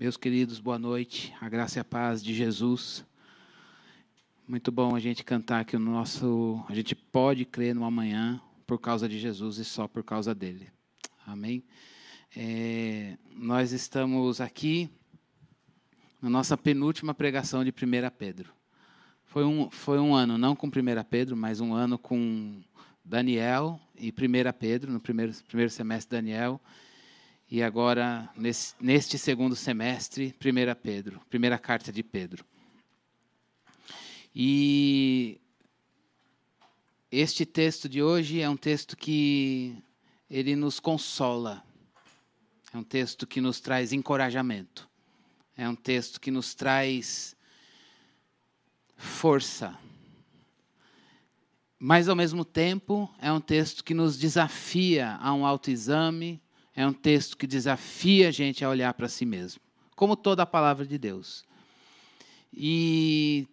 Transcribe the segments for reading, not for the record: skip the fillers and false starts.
Meus queridos, boa noite. A graça e a paz de Jesus. Muito bom a gente cantar que a gente pode crer no amanhã por causa de Jesus e só por causa dele. Amém? Nós estamos aqui na nossa penúltima pregação de 1 Pedro. Foi um ano, não com 1 Pedro, mas um ano com Daniel e 1 Pedro, no primeiro semestre Daniel. E agora, neste segundo semestre, 1 Pedro, primeira carta de Pedro. E este texto de hoje é um texto que ele nos consola. É um texto que nos traz encorajamento. É um texto que nos traz força. Mas, ao mesmo tempo, é um texto que nos desafia a um autoexame. É um texto que desafia a gente a olhar para si mesmo, como toda a palavra de Deus. E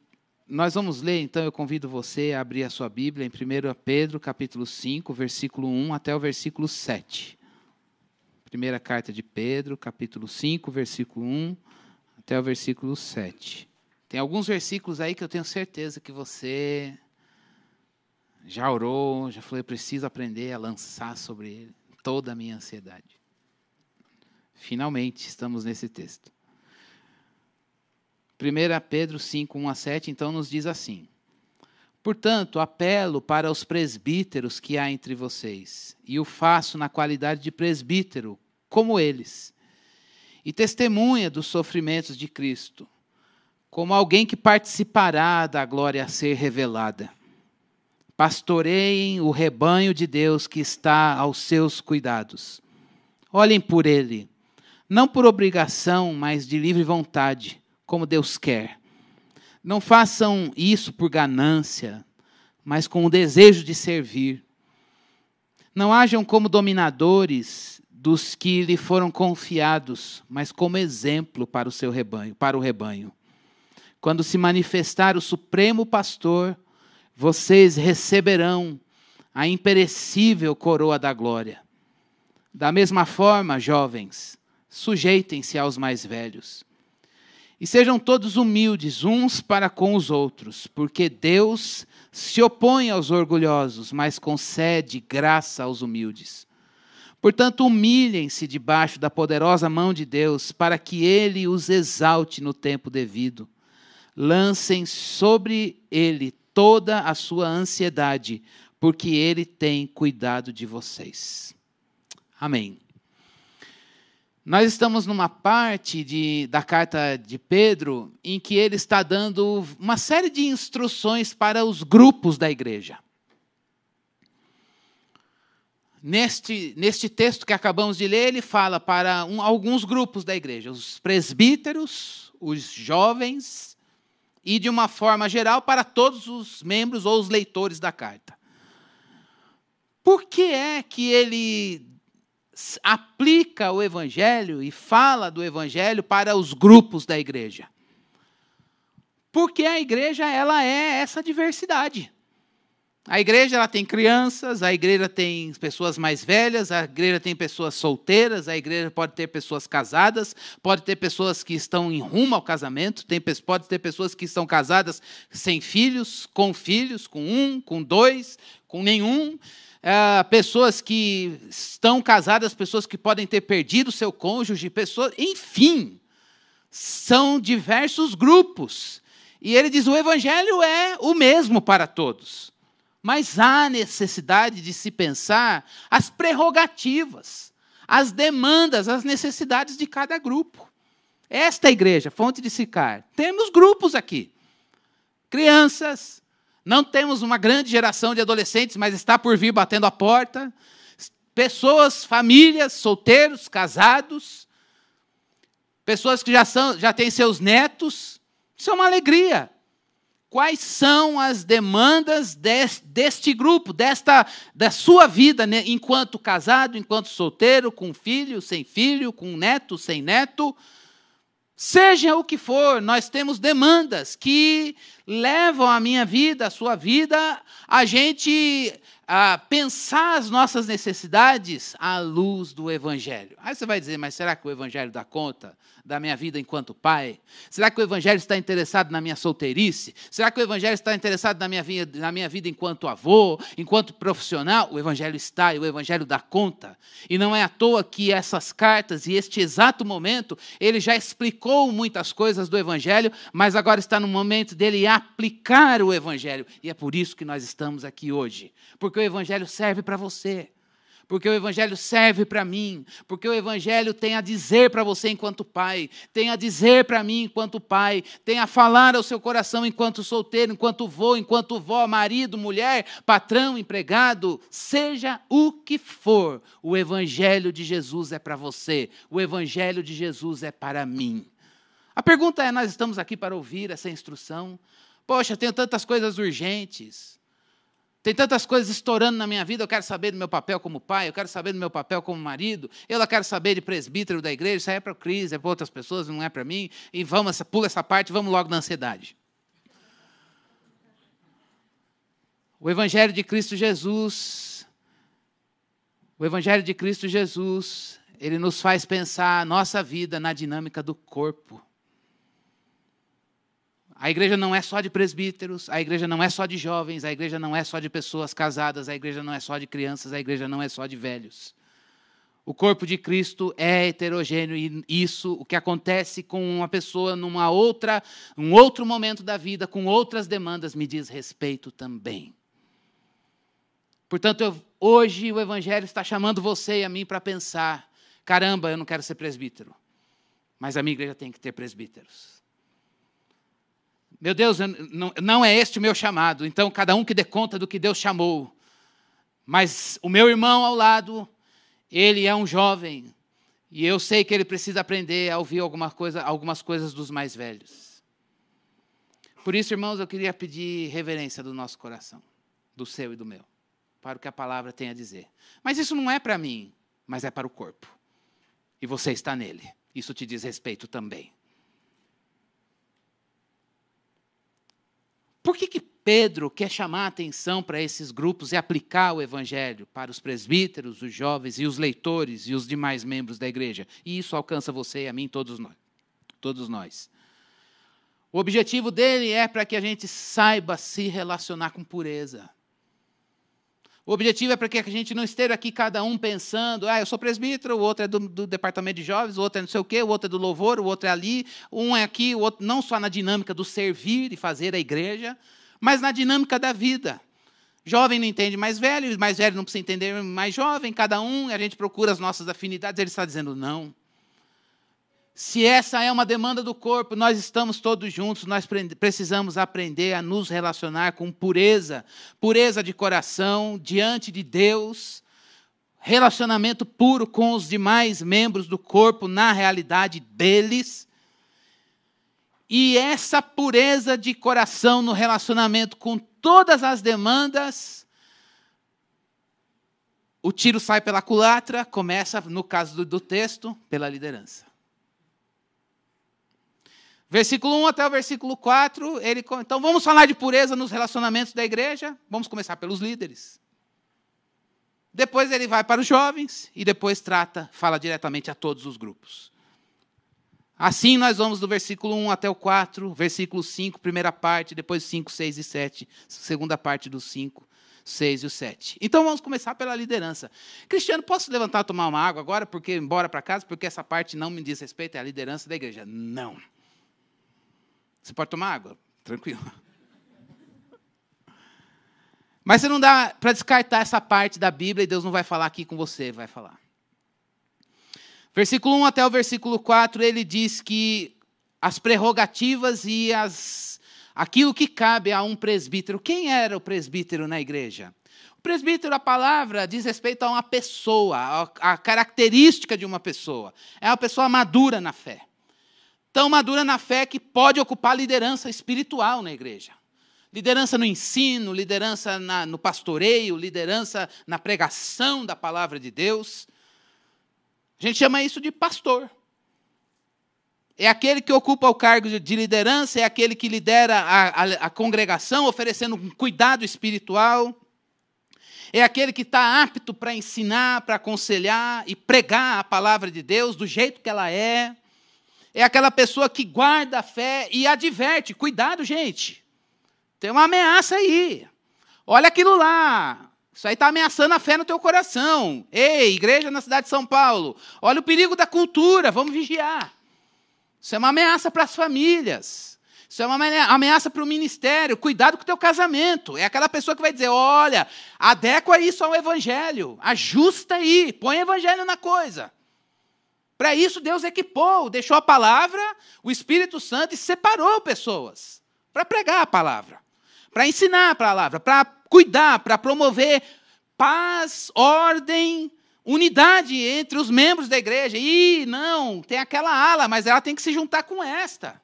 nós vamos ler, então eu convido você a abrir a sua Bíblia em 1 Pedro, capítulo 5, versículo 1 até o versículo 7. Primeira carta de Pedro, capítulo 5, versículo 1 até o versículo 7. Tem alguns versículos aí que eu tenho certeza que você já orou, já falou, eu preciso aprender a lançar sobre ele toda a minha ansiedade. Finalmente, estamos nesse texto. 1 Pedro 5, 1 a 7, então, nos diz assim: portanto, apelo para os presbíteros que há entre vocês, e o faço na qualidade de presbítero, como eles, e testemunha dos sofrimentos de Cristo, como alguém que participará da glória a ser revelada. Pastoreiem o rebanho de Deus que está aos seus cuidados. Olhem por ele, não por obrigação, mas de livre vontade, como Deus quer. Não façam isso por ganância, mas com o desejo de servir. Não hajam como dominadores dos que lhe foram confiados, mas como exemplo para o seu rebanho, para o rebanho. Quando se manifestar o Supremo Pastor, vocês receberão a imperecível coroa da glória. Da mesma forma, jovens, sujeitem-se aos mais velhos. E sejam todos humildes uns para com os outros, porque Deus se opõe aos orgulhosos, mas concede graça aos humildes. Portanto, humilhem-se debaixo da poderosa mão de Deus, para que Ele os exalte no tempo devido. Lancem sobre Ele toda a sua ansiedade, porque Ele tem cuidado de vocês. Amém. Nós estamos numa parte da carta de Pedro em que ele está dando uma série de instruções para os grupos da igreja. Neste texto que acabamos de ler, ele fala para alguns grupos da igreja, os presbíteros, os jovens, e, de uma forma geral, para todos os membros ou os leitores da carta. Por que é que ele aplica o Evangelho e fala do Evangelho para os grupos da igreja? Porque a igreja ela é essa diversidade. A igreja ela tem crianças, a igreja tem pessoas mais velhas, a igreja tem pessoas solteiras, a igreja pode ter pessoas casadas, pode ter pessoas que estão em rumo ao casamento, pode ter pessoas que estão casadas sem filhos, com um, com dois, com nenhum. Pessoas que estão casadas, pessoas que podem ter perdido seu cônjuge, pessoas, enfim, são diversos grupos. E ele diz, o evangelho é o mesmo para todos. Mas há necessidade de se pensar as prerrogativas, as demandas, as necessidades de cada grupo. Esta igreja, Fonte de Sicar, temos grupos aqui. Crianças, não temos uma grande geração de adolescentes, mas está por vir batendo a porta. Pessoas, famílias, solteiros, casados. Pessoas que já têm seus netos. Isso é uma alegria. Quais são as demandas deste grupo, da sua vida, né? Enquanto casado, enquanto solteiro, com filho, sem filho, com neto, sem neto? Seja o que for, nós temos demandas que levam a minha vida, a sua vida, a gente pensar as nossas necessidades à luz do Evangelho. Aí você vai dizer, mas será que o Evangelho dá conta da minha vida enquanto pai? Será que o Evangelho está interessado na minha solteirice? Será que o Evangelho está interessado na minha vida enquanto avô, enquanto profissional? O Evangelho está e o Evangelho dá conta. E não é à toa que essas cartas e este exato momento, ele já explicou muitas coisas do Evangelho, mas agora está no momento dele aplicar o Evangelho. E é por isso que nós estamos aqui hoje. Porque o Evangelho serve para você. Porque o Evangelho serve para mim, porque o Evangelho tem a dizer para você enquanto pai, tem a dizer para mim enquanto pai, tem a falar ao seu coração enquanto solteiro, enquanto vô, enquanto vó, marido, mulher, patrão, empregado, seja o que for, o Evangelho de Jesus é para você, o Evangelho de Jesus é para mim. A pergunta é, nós estamos aqui para ouvir essa instrução? Poxa, tenho tantas coisas urgentes. Tem tantas coisas estourando na minha vida, eu quero saber do meu papel como pai, eu quero saber do meu papel como marido, eu quero saber de presbítero da igreja, isso aí é para o Cris, é para outras pessoas, não é para mim, e pula essa parte, vamos logo na ansiedade. O Evangelho de Cristo Jesus, ele nos faz pensar a nossa vida na dinâmica do corpo. A igreja não é só de presbíteros, a igreja não é só de jovens, a igreja não é só de pessoas casadas, a igreja não é só de crianças, a igreja não é só de velhos. O corpo de Cristo é heterogêneo e isso, o que acontece com uma pessoa um outro momento da vida, com outras demandas, me diz respeito também. Portanto, hoje o Evangelho está chamando você e a mim para pensar, caramba, eu não quero ser presbítero, mas a minha igreja tem que ter presbíteros. Meu Deus, não é este o meu chamado, então cada um que dê conta do que Deus chamou. Mas o meu irmão ao lado, ele é um jovem, e eu sei que ele precisa aprender a ouvir algumas coisas dos mais velhos. Por isso, irmãos, eu queria pedir reverência do nosso coração, do seu e do meu, para o que a palavra tem a dizer. Mas isso não é para mim, mas é para o corpo. E você está nele. Isso te diz respeito também. Por que Pedro quer chamar a atenção para esses grupos e aplicar o Evangelho para os presbíteros, os jovens e os leitores e os demais membros da igreja? E isso alcança você e a mim, todos nós. O objetivo dele é para que a gente saiba se relacionar com pureza. O objetivo é para que a gente não esteja aqui cada um pensando, eu sou presbítero, o outro é do departamento de jovens, o outro é não sei o quê, o outro é do louvor, o outro é ali, um é aqui, o outro, não só na dinâmica do servir e fazer a igreja, mas na dinâmica da vida. Jovem não entende mais velho não precisa entender mais jovem, cada um, a gente procura as nossas afinidades, ele está dizendo não. Se essa é uma demanda do corpo, nós estamos todos juntos, nós precisamos aprender a nos relacionar com pureza, pureza de coração, diante de Deus, relacionamento puro com os demais membros do corpo, na realidade deles. E essa pureza de coração no relacionamento com todas as demandas, o tiro sai pela culatra, começa, no caso do texto, pela liderança. Versículo 1 até o versículo 4, então vamos falar de pureza nos relacionamentos da igreja, vamos começar pelos líderes. Depois ele vai para os jovens e depois fala diretamente a todos os grupos. Assim nós vamos do versículo 1 até o 4, versículo 5, primeira parte, depois 5, 6 e 7, segunda parte dos 5, 6 e o 7. Então vamos começar pela liderança. Cristiano, posso levantar e tomar uma água agora, porque embora para casa, porque essa parte não me diz respeito, é a liderança da igreja. Não. Você pode tomar água? Tranquilo. Mas você não dá para descartar essa parte da Bíblia e Deus não vai falar aqui com você, vai falar. Versículo 1 até o versículo 4, ele diz que as prerrogativas e aquilo que cabe a um presbítero. Quem era o presbítero na igreja? O presbítero, a palavra, diz respeito a uma pessoa, a característica de uma pessoa. É uma pessoa madura na fé. Tão madura na fé que pode ocupar liderança espiritual na igreja. Liderança no ensino, liderança no pastoreio, liderança na pregação da palavra de Deus. A gente chama isso de pastor. É aquele que ocupa o cargo de liderança, é aquele que lidera a congregação, oferecendo um cuidado espiritual. É aquele que está apto para ensinar, para aconselhar e pregar a palavra de Deus do jeito que ela é. É aquela pessoa que guarda a fé e adverte. Cuidado, gente. Tem uma ameaça aí. Olha aquilo lá. Isso aí está ameaçando a fé no teu coração. Ei, igreja na cidade de São Paulo. Olha o perigo da cultura. Vamos vigiar. Isso é uma ameaça para as famílias. Isso é uma ameaça para o ministério. Cuidado com o teu casamento. É aquela pessoa que vai dizer, olha, adequa isso ao evangelho. Ajusta aí. Põe evangelho na coisa. Para isso Deus equipou, deixou a palavra, o Espírito Santo e separou pessoas para pregar a palavra, para ensinar a palavra, para cuidar, para promover paz, ordem, unidade entre os membros da igreja. E não, tem aquela ala, mas ela tem que se juntar com esta.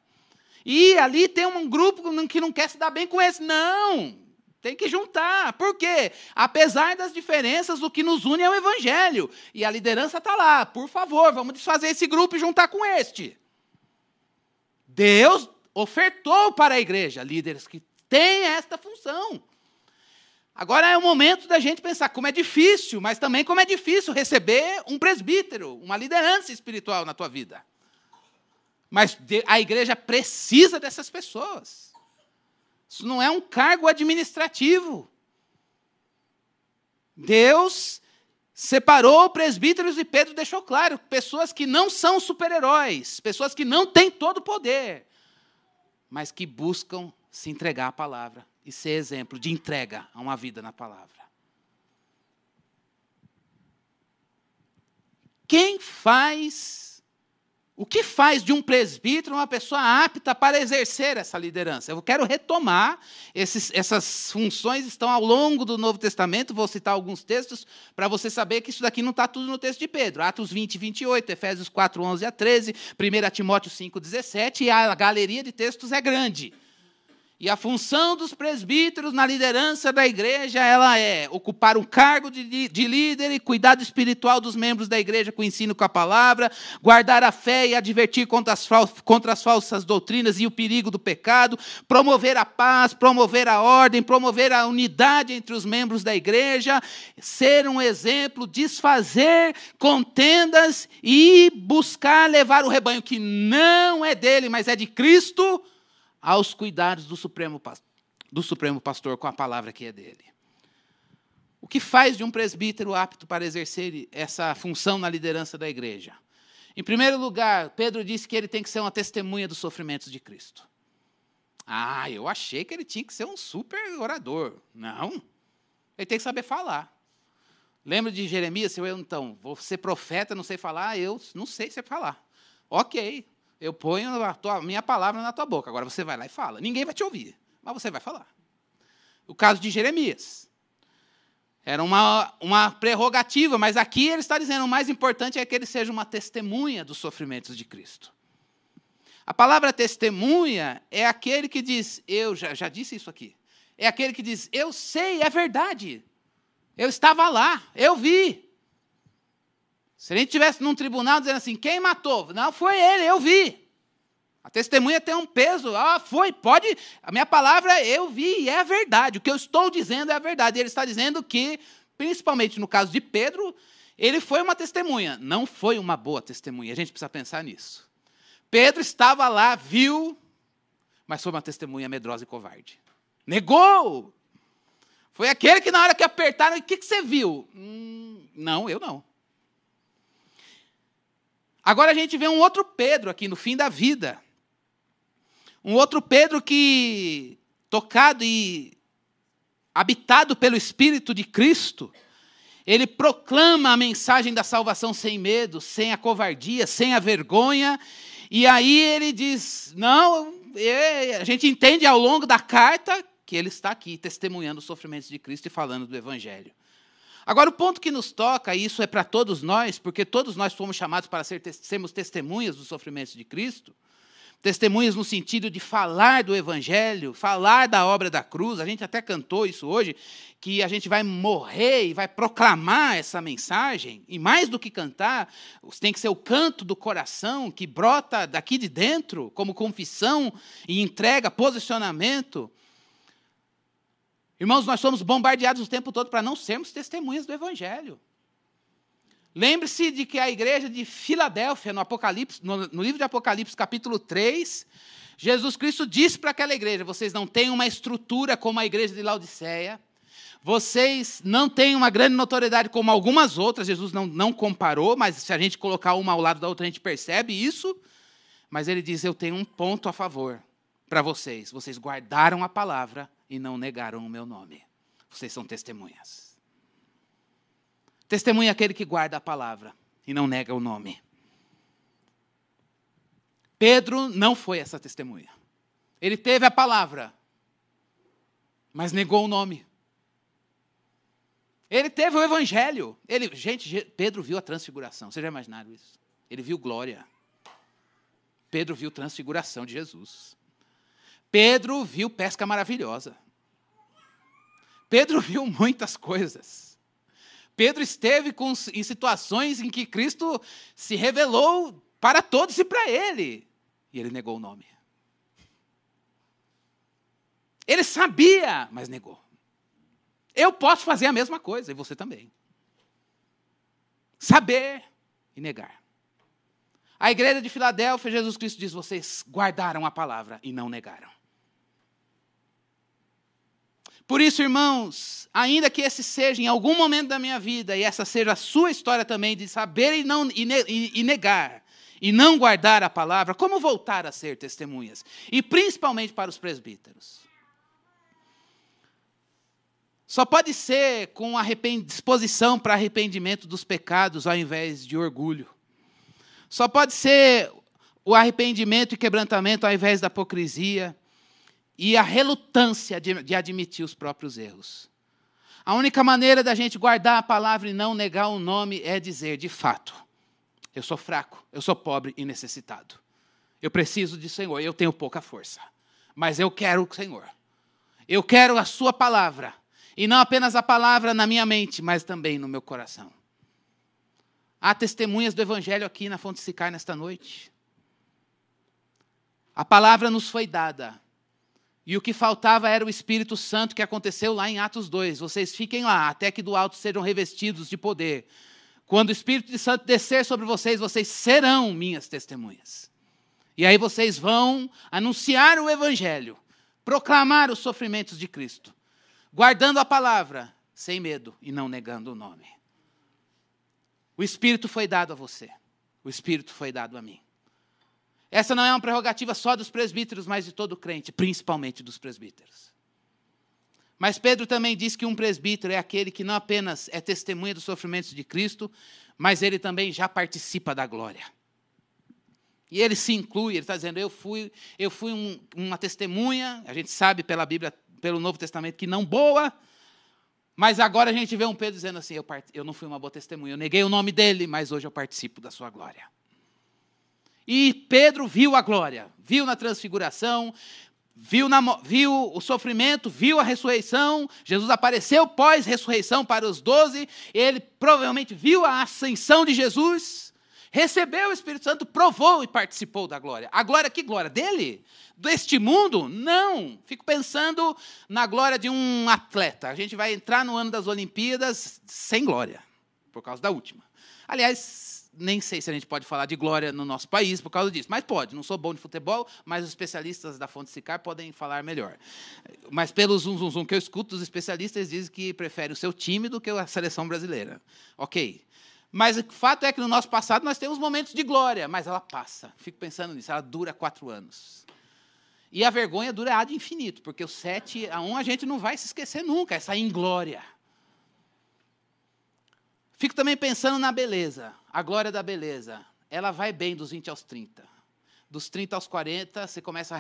E ali tem um grupo que não quer se dar bem com esse. Não, tem que juntar. Por quê? Apesar das diferenças, o que nos une é o evangelho. E a liderança está lá. Por favor, vamos desfazer esse grupo e juntar com este. Deus ofertou para a igreja líderes que têm esta função. Agora é o momento da gente pensar como é difícil, mas também como é difícil receber um presbítero, uma liderança espiritual na tua vida. Mas a igreja precisa dessas pessoas. Isso não é um cargo administrativo. Deus separou presbíteros e Pedro deixou claro, pessoas que não são super-heróis, pessoas que não têm todo o poder, mas que buscam se entregar à palavra e ser exemplo de entrega a uma vida na palavra. O que faz de um presbítero uma pessoa apta para exercer essa liderança? Eu quero retomar, essas funções estão ao longo do Novo Testamento, vou citar alguns textos, para você saber que isso daqui não está tudo no texto de Pedro. Atos 20, 28, Efésios 4, 11 a 13, 1 Timóteo 5, 17, e a galeria de textos é grande. E a função dos presbíteros na liderança da igreja, ela é ocupar um cargo de líder e cuidado espiritual dos membros da igreja com o ensino com a palavra, guardar a fé e advertir contra as falsas doutrinas e o perigo do pecado, promover a paz, promover a ordem, promover a unidade entre os membros da igreja, ser um exemplo, desfazer contendas e buscar levar o rebanho que não é dele, mas é de Cristo, aos cuidados do Supremo Pastor com a palavra que é dele. O que faz de um presbítero apto para exercer essa função na liderança da igreja? Em primeiro lugar, Pedro disse que ele tem que ser uma testemunha dos sofrimentos de Cristo. Eu achei que ele tinha que ser um super orador. Não, ele tem que saber falar. Lembra de Jeremias? Então, vou ser profeta, não sei falar, eu não sei se falar. Ok. Eu ponho a minha palavra na tua boca. Agora você vai lá e fala. Ninguém vai te ouvir, mas você vai falar. O caso de Jeremias. Era uma prerrogativa, mas aqui ele está dizendo o mais importante é que ele seja uma testemunha dos sofrimentos de Cristo. A palavra testemunha é aquele que diz, eu já disse isso aqui, é aquele que diz, eu sei, é verdade. Eu estava lá, eu vi. Se a gente estivesse num tribunal dizendo assim, quem matou? Não, foi ele, eu vi. A testemunha tem um peso. Pode. A minha palavra eu vi e é a verdade. O que eu estou dizendo é a verdade. Ele está dizendo que, principalmente no caso de Pedro, ele foi uma testemunha. Não foi uma boa testemunha. A gente precisa pensar nisso. Pedro estava lá, viu, mas foi uma testemunha medrosa e covarde. Negou. Foi aquele que na hora que apertaram, o que você viu? Não, eu não. Agora a gente vê um outro Pedro aqui no fim da vida. Um outro Pedro que, tocado e habitado pelo Espírito de Cristo, ele proclama a mensagem da salvação sem medo, sem a covardia, sem a vergonha. E aí ele diz, a gente entende ao longo da carta que ele está aqui testemunhando os sofrimentos de Cristo e falando do Evangelho. Agora, o ponto que nos toca, e isso é para todos nós, porque todos nós fomos chamados para sermos testemunhas dos sofrimentos de Cristo, Testemunhas no sentido de falar do Evangelho, falar da obra da cruz. A gente até cantou isso hoje, que a gente vai morrer e vai proclamar essa mensagem. E mais do que cantar, tem que ser o canto do coração que brota daqui de dentro, como confissão e entrega, posicionamento. Irmãos, nós somos bombardeados o tempo todo para não sermos testemunhas do Evangelho. Lembre-se de que a igreja de Filadélfia, no Apocalipse, no livro de Apocalipse, capítulo 3, Jesus Cristo disse para aquela igreja: vocês não têm uma estrutura como a igreja de Laodiceia, vocês não têm uma grande notoriedade como algumas outras. Jesus não comparou, mas se a gente colocar uma ao lado da outra, a gente percebe isso. Mas ele diz: eu tenho um ponto a favor para vocês. Vocês guardaram a palavra e não negaram o meu nome. Vocês são testemunhas. Testemunha é aquele que guarda a palavra e não nega o nome. Pedro não foi essa testemunha. Ele teve a palavra, mas negou o nome. Ele teve o evangelho. Gente, Pedro viu a transfiguração. Vocês já imaginaram isso? Ele viu glória. Pedro viu transfiguração de Jesus. Pedro viu pesca maravilhosa. Pedro viu muitas coisas. Pedro esteve em situações em que Cristo se revelou para todos e para ele. E ele negou o nome. Ele sabia, mas negou. Eu posso fazer a mesma coisa, e você também. Saber e negar. A igreja de Filadélfia, Jesus Cristo diz: vocês guardaram a palavra e não negaram. Por isso, irmãos, ainda que esse seja em algum momento da minha vida, e essa seja a sua história também, de saber e negar, e não guardar a palavra, como voltar a ser testemunhas? E principalmente para os presbíteros. Só pode ser com disposição para arrependimento dos pecados, ao invés de orgulho. Só pode ser o arrependimento e quebrantamento, ao invés da hipocrisia. E a relutância de admitir os próprios erros. A única maneira da gente guardar a palavra e não negar o nome é dizer: de fato, eu sou fraco, eu sou pobre e necessitado. Eu preciso de Senhor, eu tenho pouca força. Mas eu quero o Senhor. Eu quero a sua palavra. E não apenas a palavra na minha mente, mas também no meu coração. Há testemunhas do Evangelho aqui na Fonte Sicar nesta noite. A palavra nos foi dada. E o que faltava era o Espírito Santo, que aconteceu lá em Atos 2. Vocês fiquem lá, até que do alto sejam revestidos de poder. Quando o Espírito Santo descer sobre vocês, vocês serão minhas testemunhas. E aí vocês vão anunciar o Evangelho, proclamar os sofrimentos de Cristo, guardando a palavra, sem medo e não negando o nome. O Espírito foi dado a você. O Espírito foi dado a mim. Essa não é uma prerrogativa só dos presbíteros, mas de todo crente, principalmente dos presbíteros. Mas Pedro também diz que um presbítero é aquele que não apenas é testemunha dos sofrimentos de Cristo, mas ele também já participa da glória. E ele se inclui, ele está dizendo: eu fui uma testemunha, a gente sabe pela Bíblia, pelo Novo Testamento, que não boa, mas agora a gente vê um Pedro dizendo assim: eu não fui uma boa testemunha, eu neguei o nome dele, mas hoje eu participo da sua glória. E Pedro viu a glória, viu na transfiguração, viu o sofrimento, viu a ressurreição. Jesus apareceu pós-ressurreição para os 12, ele provavelmente viu a ascensão de Jesus, recebeu o Espírito Santo, provou e participou da glória. A glória, que glória? Dele? Deste mundo? Não. Fico pensando na glória de um atleta. A gente vai entrar no ano das Olimpíadas sem glória, por causa da última. Aliás, nem sei se a gente pode falar de glória no nosso país por causa disso, mas pode. Não sou bom de futebol, mas os especialistas da Fonte Sicar podem falar melhor. Mas pelo zum que eu escuto, os especialistas dizem que preferem o seu time do que a seleção brasileira. Ok. Mas o fato é que no nosso passado nós temos momentos de glória, mas ela passa. Fico pensando nisso, ela dura 4 anos. E a vergonha dura ad infinito, porque o 7-1 a gente não vai se esquecer nunca, essa inglória. Fico também pensando na beleza, a glória da beleza. Ela vai bem dos 20 aos 30. Dos 30 aos 40, você começa a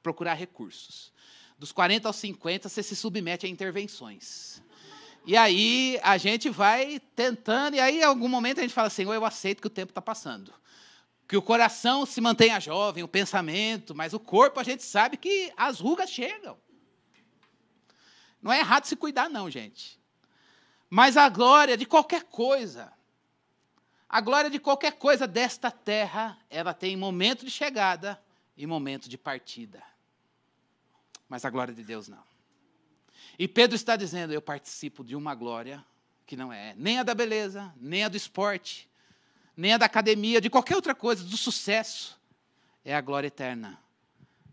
procurar recursos. Dos 40 aos 50, você se submete a intervenções. E aí a gente vai tentando, e aí em algum momento a gente fala: Senhor, eu aceito que o tempo está passando. Que o coração se mantenha jovem, o pensamento, mas o corpo a gente sabe que as rugas chegam. Não é errado se cuidar, não, gente. Mas a glória de qualquer coisa, a glória de qualquer coisa desta terra, ela tem momento de chegada e momento de partida. Mas a glória de Deus não. E Pedro está dizendo, eu participo de uma glória que não é nem a da beleza, nem a do esporte, nem a da academia, de qualquer outra coisa, do sucesso. É a glória eterna.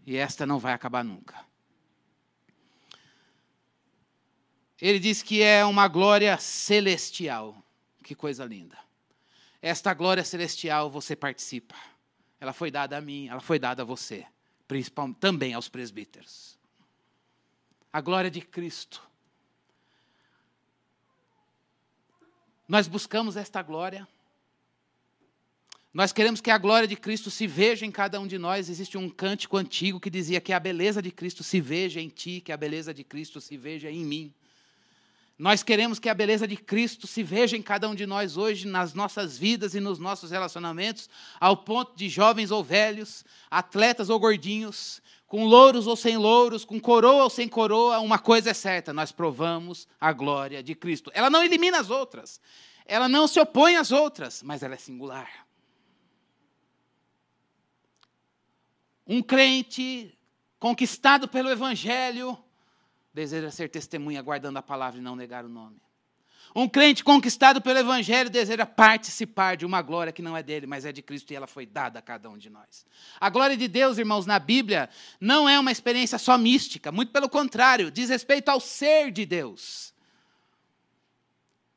E esta não vai acabar nunca. Ele diz que é uma glória celestial. Que coisa linda. Esta glória celestial você participa. Ela foi dada a mim, ela foi dada a você. Principalmente, também aos presbíteros. A glória de Cristo. Nós buscamos esta glória. Nós queremos que a glória de Cristo se veja em cada um de nós. Existe um cântico antigo que dizia que a beleza de Cristo se veja em ti, que a beleza de Cristo se veja em mim. Nós queremos que a beleza de Cristo se veja em cada um de nós hoje, nas nossas vidas e nos nossos relacionamentos, ao ponto de jovens ou velhos, atletas ou gordinhos, com louros ou sem louros, com coroa ou sem coroa, uma coisa é certa, nós provamos a glória de Cristo. Ela não elimina as outras, ela não se opõe às outras, mas ela é singular. Um crente conquistado pelo Evangelho deseja ser testemunha guardando a palavra e não negar o nome. Um crente conquistado pelo Evangelho deseja participar de uma glória que não é dele, mas é de Cristo e ela foi dada a cada um de nós. A glória de Deus, irmãos, na Bíblia, não é uma experiência só mística, muito pelo contrário, diz respeito ao ser de Deus.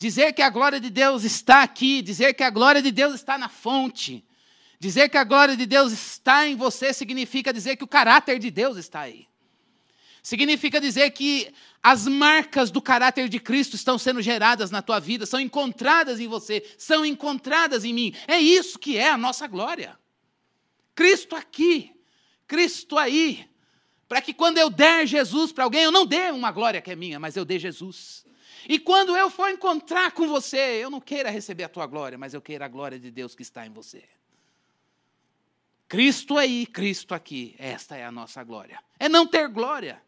Dizer que a glória de Deus está aqui, dizer que a glória de Deus está na fonte, dizer que a glória de Deus está em você significa dizer que o caráter de Deus está aí. Significa dizer que as marcas do caráter de Cristo estão sendo geradas na tua vida, são encontradas em você, são encontradas em mim. É isso que é a nossa glória. Cristo aqui, Cristo aí, para que quando eu der Jesus para alguém, eu não dê uma glória que é minha, mas eu dê Jesus. E quando eu for encontrar com você, eu não queira receber a tua glória, mas eu queira a glória de Deus que está em você. Cristo aí, Cristo aqui, esta é a nossa glória. É não ter glória,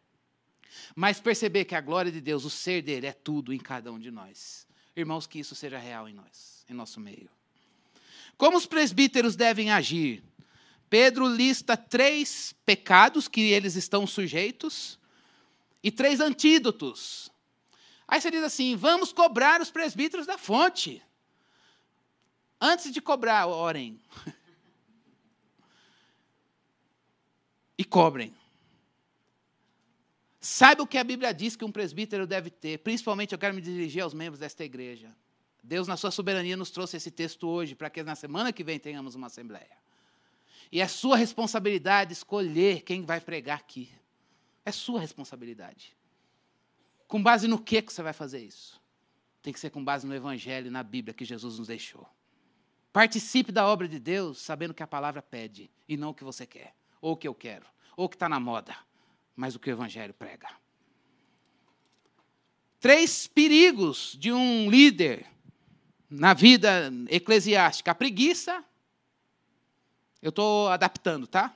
mas perceber que a glória de Deus, o ser dele, é tudo em cada um de nós. Irmãos, que isso seja real em nós, em nosso meio. Como os presbíteros devem agir? Pedro lista 3 pecados que eles estão sujeitos e 3 antídotos. Aí você diz assim, vamos cobrar os presbíteros da fonte. Antes de cobrar, orem. E cobrem. Saiba o que a Bíblia diz que um presbítero deve ter. Principalmente eu quero me dirigir aos membros desta igreja. Deus, na sua soberania, nos trouxe esse texto hoje, para que na semana que vem tenhamos uma assembleia. E é sua responsabilidade escolher quem vai pregar aqui. É sua responsabilidade. Com base no que você vai fazer isso? Tem que ser com base no Evangelho e na Bíblia que Jesus nos deixou. Participe da obra de Deus sabendo que a palavra pede e não o que você quer. Ou o que eu quero, ou o que está na moda, mas o que o Evangelho prega. 3 perigos de um líder na vida eclesiástica. A preguiça, eu estou adaptando, tá?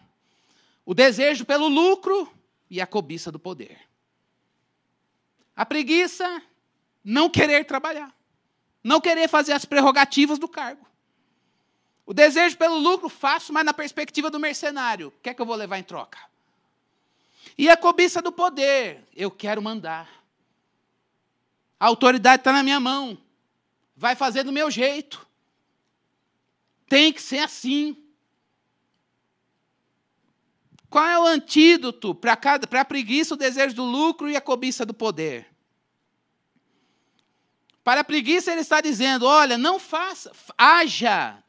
O desejo pelo lucro e a cobiça do poder. A preguiça, não querer trabalhar, não querer fazer as prerrogativas do cargo. O desejo pelo lucro, faço, mas na perspectiva do mercenário. O que é que eu vou levar em troca? E a cobiça do poder. Eu quero mandar. A autoridade está na minha mão. Vai fazer do meu jeito. Tem que ser assim. Qual é o antídoto para a preguiça, o desejo do lucro e a cobiça do poder? Para a preguiça ele está dizendo, olha, não faça, haja.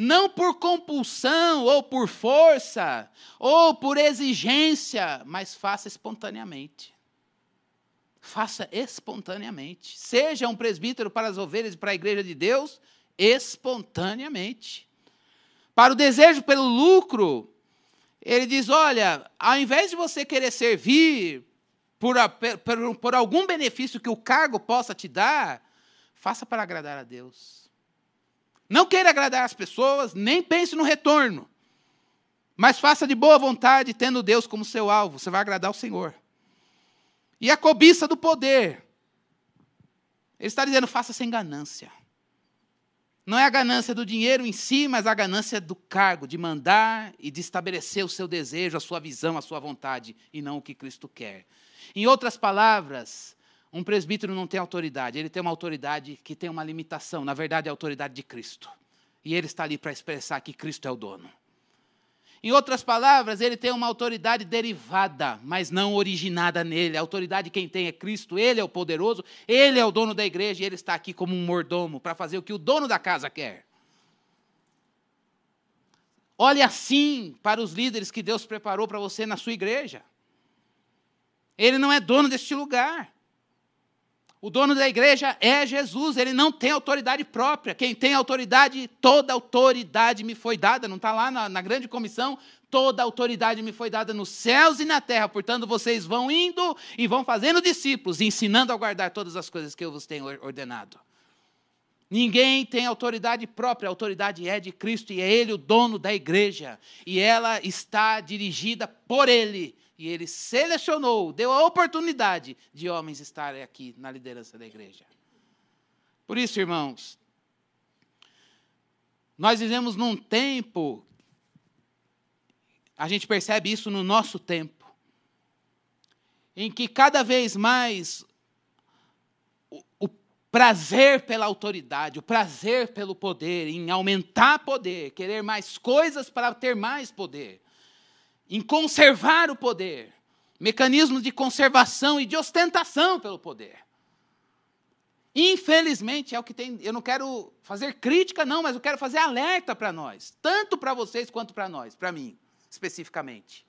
Não por compulsão, ou por força, ou por exigência, mas faça espontaneamente. Faça espontaneamente. Seja um presbítero para as ovelhas e para a igreja de Deus, espontaneamente. Para o desejo pelo lucro, ele diz, olha, ao invés de você querer servir por algum benefício que o cargo possa te dar, faça para agradar a Deus. Não queira agradar as pessoas, nem pense no retorno. Mas faça de boa vontade, tendo Deus como seu alvo. Você vai agradar o Senhor. E a cobiça do poder. Ele está dizendo, faça sem ganância. Não é a ganância do dinheiro em si, mas a ganância do cargo, de mandar e de estabelecer o seu desejo, a sua visão, a sua vontade, e não o que Cristo quer. Em outras palavras, um presbítero não tem autoridade, ele tem uma autoridade que tem uma limitação, na verdade é a autoridade de Cristo. E ele está ali para expressar que Cristo é o dono. Em outras palavras, ele tem uma autoridade derivada, mas não originada nele. A autoridade quem tem é Cristo, ele é o poderoso, ele é o dono da igreja, e ele está aqui como um mordomo para fazer o que o dono da casa quer. Olhe assim para os líderes que Deus preparou para você na sua igreja. Ele não é dono deste lugar. O dono da igreja é Jesus, ele não tem autoridade própria. Quem tem autoridade, toda autoridade me foi dada. Não está lá na grande comissão? Toda autoridade me foi dada nos céus e na terra. Portanto, vocês vão indo e vão fazendo discípulos, ensinando a guardar todas as coisas que eu vos tenho ordenado. Ninguém tem autoridade própria, a autoridade é de Cristo e é Ele o dono da igreja. E ela está dirigida por Ele. E Ele selecionou, deu a oportunidade de homens estarem aqui na liderança da igreja. Por isso, irmãos, nós vivemos num tempo, a gente percebe isso no nosso tempo, em que cada vez mais o prazer pela autoridade, o prazer pelo poder, em aumentar poder, querer mais coisas para ter mais poder, em conservar o poder, mecanismos de conservação e de ostentação pelo poder. Infelizmente, é o que tem. Eu não quero fazer crítica, não, mas eu quero fazer alerta para nós, tanto para vocês quanto para nós, para mim, especificamente.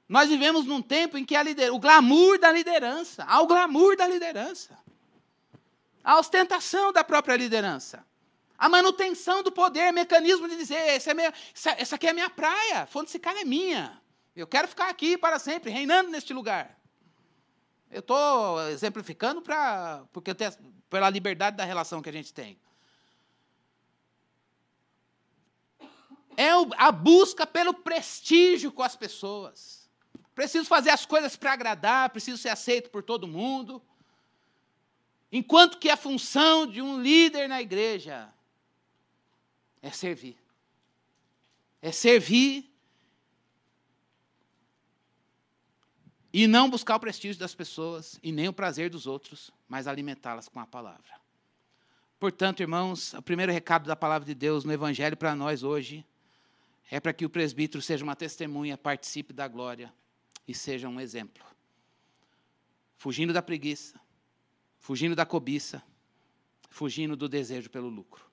Nós vivemos num tempo em que o glamour da liderança, há o glamour da liderança, a ostentação da própria liderança. A manutenção do poder, mecanismo de dizer, essa aqui é a minha praia, fonte desse cara é minha. Eu quero ficar aqui para sempre, reinando neste lugar. Eu estou exemplificando porque eu tenho, pela liberdade da relação que a gente tem. É a busca pelo prestígio com as pessoas. Preciso fazer as coisas para agradar, preciso ser aceito por todo mundo. Enquanto que a função de um líder na igreja é servir. É servir e não buscar o prestígio das pessoas e nem o prazer dos outros, mas alimentá-las com a palavra. Portanto, irmãos, o primeiro recado da palavra de Deus no Evangelho para nós hoje é para que o presbítero seja uma testemunha, participe da glória e seja um exemplo. Fugindo da preguiça, fugindo da cobiça, fugindo do desejo pelo lucro.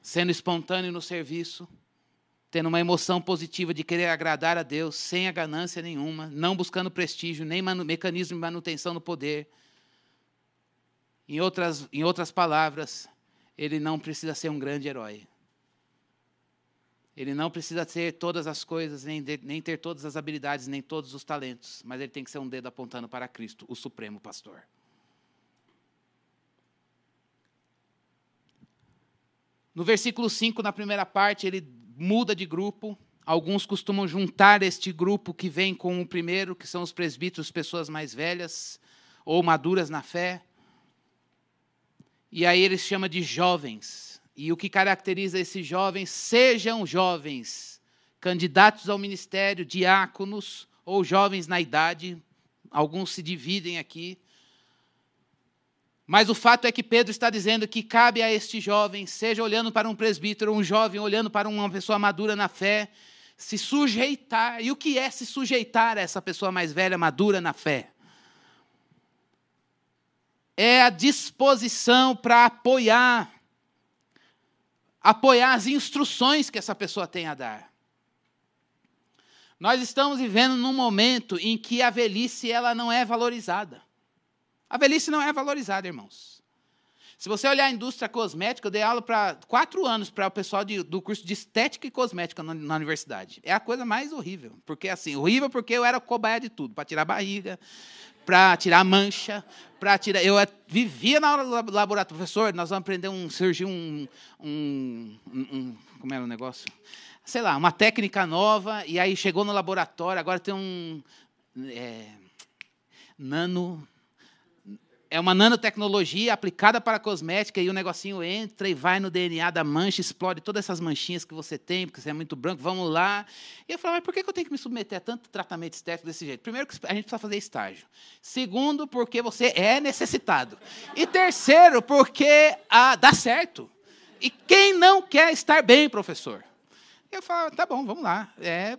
Sendo espontâneo no serviço, tendo uma emoção positiva de querer agradar a Deus, sem a ganância nenhuma, não buscando prestígio, nem mecanismo de manutenção do poder. Em outras palavras, ele não precisa ser um grande herói. Ele não precisa ter todas as coisas, nem ter todas as habilidades, nem todos os talentos, mas ele tem que ser um dedo apontando para Cristo, o Supremo Pastor. No versículo 5, na primeira parte, ele muda de grupo. Alguns costumam juntar este grupo que vem com o primeiro, que são os presbíteros, pessoas mais velhas ou maduras na fé. E aí ele chama de jovens. E o que caracteriza esses jovens, sejam jovens candidatos ao ministério, diáconos ou jovens na idade, alguns se dividem aqui. Mas o fato é que Pedro está dizendo que cabe a este jovem, seja olhando para um presbítero, um jovem olhando para uma pessoa madura na fé, se sujeitar. E o que é se sujeitar a essa pessoa mais velha, madura na fé? É a disposição para apoiar as instruções que essa pessoa tem a dar. Nós estamos vivendo num momento em que a velhice ela não é valorizada. A velhice não é valorizada, irmãos. Se você olhar a indústria cosmética, eu dei aula 4 anos para o pessoal do curso de estética e cosmética na universidade. É a coisa mais horrível. Horrível porque eu era cobaia de tudo, para tirar barriga, para tirar a mancha, para tirar... Eu vivia na aula do laboratório. Professor, nós vamos aprender surgiu como era o negócio? Sei lá, uma técnica nova, e aí chegou no laboratório, agora tem é uma nanotecnologia aplicada para a cosmética, e o negocinho entra e vai no DNA da mancha, explode todas essas manchinhas que você tem, porque você é muito branco, vamos lá. E eu falava, mas por que eu tenho que me submeter a tanto tratamento estético desse jeito? Primeiro, que a gente precisa fazer estágio. Segundo, porque você é necessitado. E terceiro, porque dá certo. E quem não quer estar bem, professor? Eu falo, tá bom, vamos lá.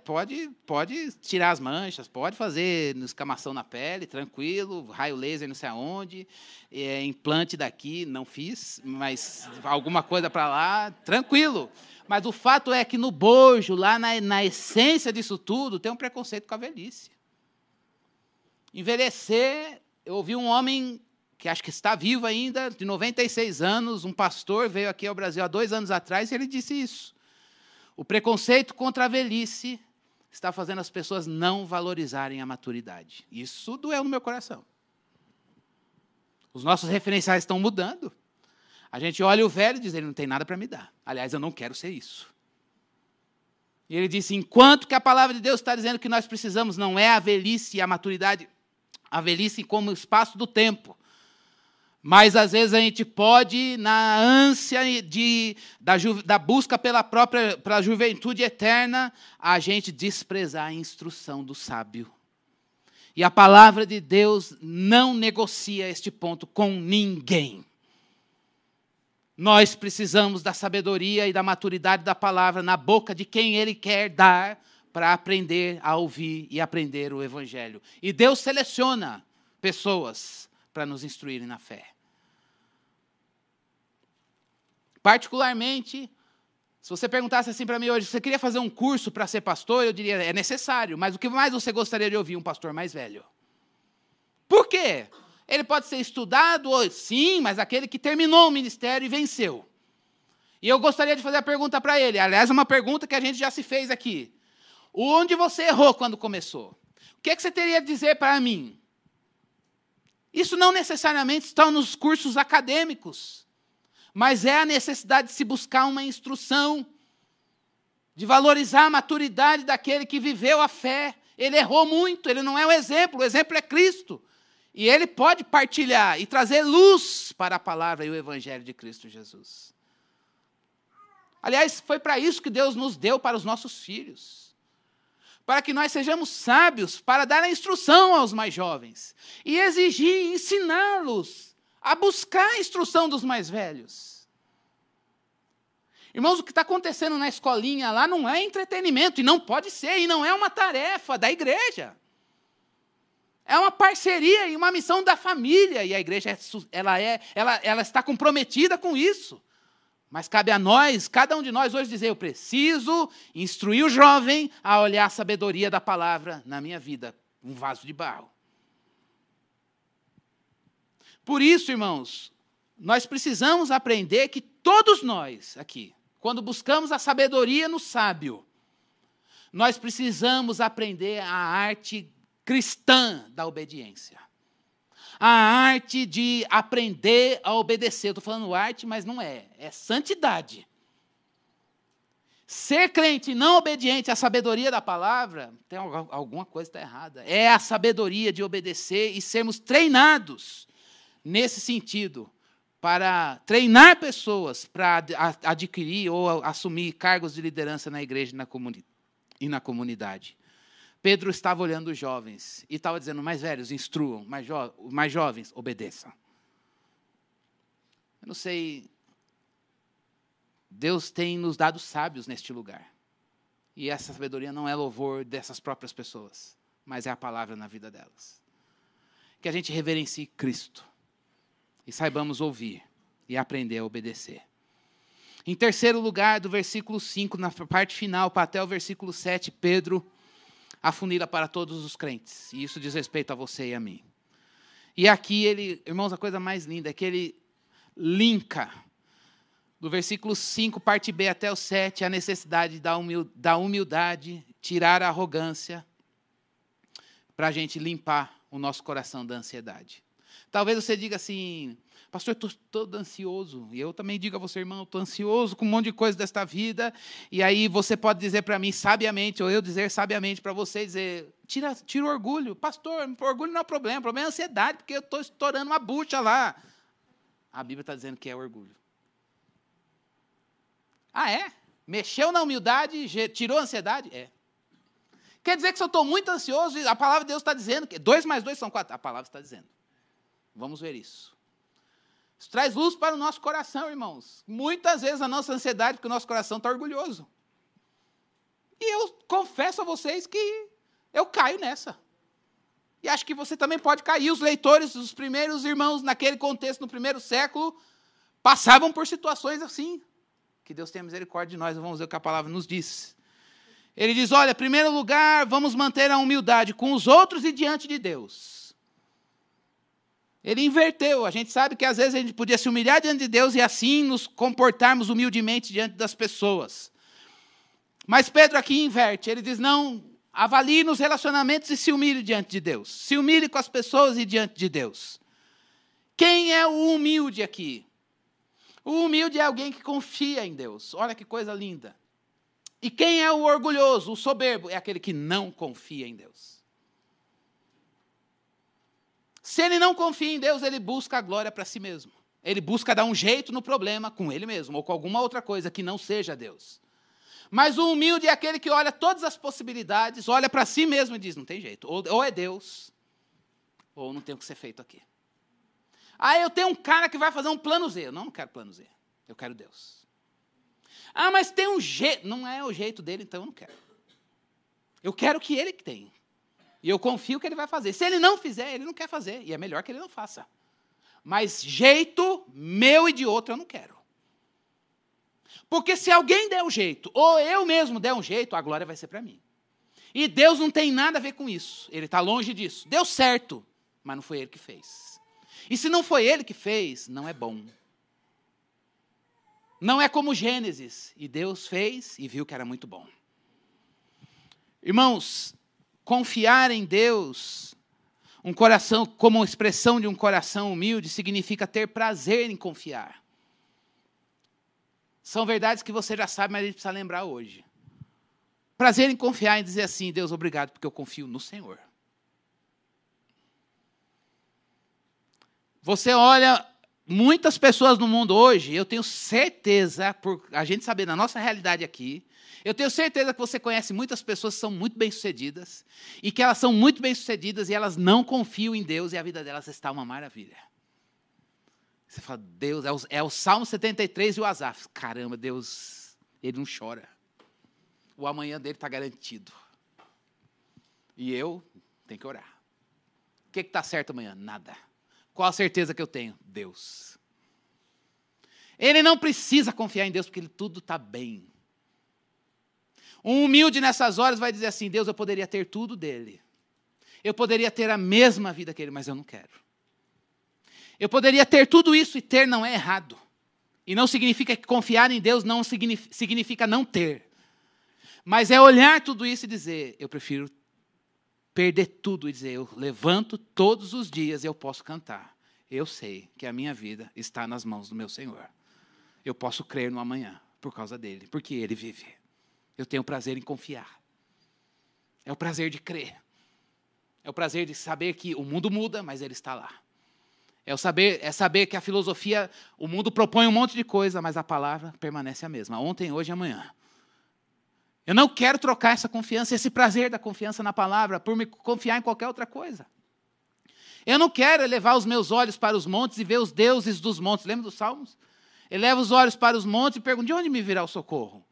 Pode tirar as manchas, pode fazer escamação na pele, tranquilo, raio laser não sei aonde, implante daqui, não fiz, mas alguma coisa para lá, tranquilo. Mas o fato é que no bojo, lá na essência disso tudo, tem um preconceito com a velhice. Envelhecer, eu ouvi um homem que acho que está vivo ainda, de 96 anos, um pastor, veio aqui ao Brasil há 2 anos atrás, e ele disse isso. O preconceito contra a velhice está fazendo as pessoas não valorizarem a maturidade. Isso doeu no meu coração. Os nossos referenciais estão mudando. A gente olha o velho e diz, ele não tem nada para me dar. Aliás, eu não quero ser isso. E ele disse, enquanto que a palavra de Deus está dizendo que nós precisamos, não é a velhice e a maturidade, a velhice como espaço do tempo. Mas, às vezes, a gente pode, na ânsia da busca pela juventude eterna, a gente desprezar a instrução do sábio. E a palavra de Deus não negocia este ponto com ninguém. Nós precisamos da sabedoria e da maturidade da palavra na boca de quem Ele quer dar para aprender a ouvir e aprender o Evangelho. E Deus seleciona pessoas para nos instruírem na fé. Particularmente, se você perguntasse assim para mim hoje, você queria fazer um curso para ser pastor? Eu diria, é necessário, mas o que mais você gostaria de ouvir? Um pastor mais velho. Por quê? Ele pode ser estudado, sim, mas aquele que terminou o ministério e venceu. E eu gostaria de fazer a pergunta para ele, aliás, uma pergunta que a gente já se fez aqui. Onde você errou quando começou? O que você teria a dizer para mim? Isso não necessariamente está nos cursos acadêmicos, mas é a necessidade de se buscar uma instrução, de valorizar a maturidade daquele que viveu a fé. Ele errou muito, ele não é o exemplo é Cristo. E ele pode partilhar e trazer luz para a palavra e o Evangelho de Cristo Jesus. Aliás, foi para isso que Deus nos deu para os nossos filhos. Para que nós sejamos sábios, para dar a instrução aos mais jovens. E exigir, ensiná-los a buscar a instrução dos mais velhos. Irmãos, o que está acontecendo na escolinha lá não é entretenimento, e não pode ser, e não é uma tarefa da igreja. É uma parceria e uma missão da família, e a igreja ela está comprometida com isso. Mas cabe a nós, cada um de nós hoje dizer, eu preciso instruir o jovem a olhar a sabedoria da palavra na minha vida, um vaso de barro. Por isso, irmãos, nós precisamos aprender que todos nós aqui, quando buscamos a sabedoria no sábio, nós precisamos aprender a arte cristã da obediência. A arte de aprender a obedecer. Eu estou falando arte, mas não é. É santidade. Ser crente e não obediente à sabedoria da palavra, tem alguma coisa que está errada. É a sabedoria de obedecer e sermos treinados nesse sentido, para treinar pessoas para adquirir ou assumir cargos de liderança na igreja e na comunidade. Pedro estava olhando os jovens e estava dizendo, mais velhos, instruam, mais jovens, obedeçam. Eu não sei, Deus tem nos dado sábios neste lugar. E essa sabedoria não é louvor dessas próprias pessoas, mas é a palavra na vida delas. Que a gente reverencie Cristo e saibamos ouvir e aprender a obedecer. Em terceiro lugar, do versículo 5, na parte final, até o versículo 7, Pedro afunila para todos os crentes. E isso diz respeito a você e a mim. E aqui ele, irmãos, a coisa mais linda é que ele linka, do versículo 5, parte B até o 7, a necessidade da humildade, tirar a arrogância, para a gente limpar o nosso coração da ansiedade. Talvez você diga assim, pastor, eu estou todo ansioso. E eu também digo a você, irmão, eu estou ansioso com um monte de coisa desta vida. E aí você pode dizer para mim sabiamente, ou eu dizer sabiamente para você, dizer, tira o orgulho. Pastor, orgulho não é o problema é a ansiedade, porque eu estou estourando uma bucha lá. A Bíblia está dizendo que é orgulho. Ah, é? Mexeu na humildade, tirou a ansiedade? É. Quer dizer que se eu estou muito ansioso, a palavra de Deus está dizendo que 2 mais 2 são 4. A palavra está dizendo. Vamos ver isso. Isso traz luz para o nosso coração, irmãos. Muitas vezes a nossa ansiedade, porque o nosso coração está orgulhoso. E eu confesso a vocês que eu caio nessa. E acho que você também pode cair. Os leitores, os primeiros irmãos, naquele contexto, no primeiro século, passavam por situações assim. Que Deus tenha misericórdia de nós, vamos ver o que a palavra nos diz. Ele diz, olha, em primeiro lugar, vamos manter a humildade com os outros e diante de Deus. Ele inverteu. A gente sabe que às vezes a gente podia se humilhar diante de Deus e assim nos comportarmos humildemente diante das pessoas. Mas Pedro aqui inverte. Ele diz, não, avalie nos relacionamentos e se humilhe diante de Deus. Se humilhe com as pessoas e diante de Deus. Quem é o humilde aqui? O humilde é alguém que confia em Deus. Olha que coisa linda. E quem é o orgulhoso, o soberbo? É aquele que não confia em Deus. Se ele não confia em Deus, ele busca a glória para si mesmo. Ele busca dar um jeito no problema com ele mesmo, ou com alguma outra coisa que não seja Deus. Mas o humilde é aquele que olha todas as possibilidades, olha para si mesmo e diz, não tem jeito, ou é Deus, ou não tem o que ser feito aqui. Ah, eu tenho um cara que vai fazer um plano Z. Eu não quero plano Z, eu quero Deus. Ah, mas tem um jeito, não é o jeito dele, então eu não quero. Eu quero o que ele tem. E eu confio que ele vai fazer. Se ele não fizer, ele não quer fazer. E é melhor que ele não faça. Mas jeito meu e de outro eu não quero. Porque se alguém der um jeito, ou eu mesmo der um jeito, a glória vai ser para mim. E Deus não tem nada a ver com isso. Ele está longe disso. Deu certo, mas não foi ele que fez. E se não foi ele que fez, não é bom. Não é como Gênesis. E Deus fez e viu que era muito bom. Irmãos, confiar em Deus, um coração, como expressão de um coração humilde, significa ter prazer em confiar. São verdades que você já sabe, mas a gente precisa lembrar hoje. Prazer em confiar e dizer assim, Deus, obrigado, porque eu confio no Senhor. Você olha muitas pessoas no mundo hoje, eu tenho certeza, por a gente saber da nossa realidade aqui, eu tenho certeza que você conhece muitas pessoas que são muito bem-sucedidas, e que elas são muito bem-sucedidas e elas não confiam em Deus e a vida delas está uma maravilha. Você fala, Deus, é o Salmo 73 e o Asaf. Caramba, Deus, ele não chora. O amanhã dele está garantido. E eu tenho que orar. O que está certo amanhã? Nada. Qual a certeza que eu tenho? Deus. Ele não precisa confiar em Deus, porque tudo está bem. Um humilde nessas horas vai dizer assim, Deus, eu poderia ter tudo dele. Eu poderia ter a mesma vida que ele, mas eu não quero. Eu poderia ter tudo isso e ter não é errado. E não significa que confiar em Deus não significa não ter. Mas é olhar tudo isso e dizer, eu prefiro perder tudo e dizer, eu levanto todos os dias e eu posso cantar. Eu sei que a minha vida está nas mãos do meu Senhor. Eu posso crer no amanhã por causa dele, porque ele vive. Eu tenho prazer em confiar. É o prazer de crer. É o prazer de saber que o mundo muda, mas ele está lá. É saber que a filosofia, o mundo propõe um monte de coisa, mas a palavra permanece a mesma, ontem, hoje e amanhã. Eu não quero trocar essa confiança, esse prazer da confiança na palavra, por me confiar em qualquer outra coisa. Eu não quero elevar os meus olhos para os montes e ver os deuses dos montes. Lembra dos Salmos? Eleva os olhos para os montes e pergunta, de onde me virá o socorro?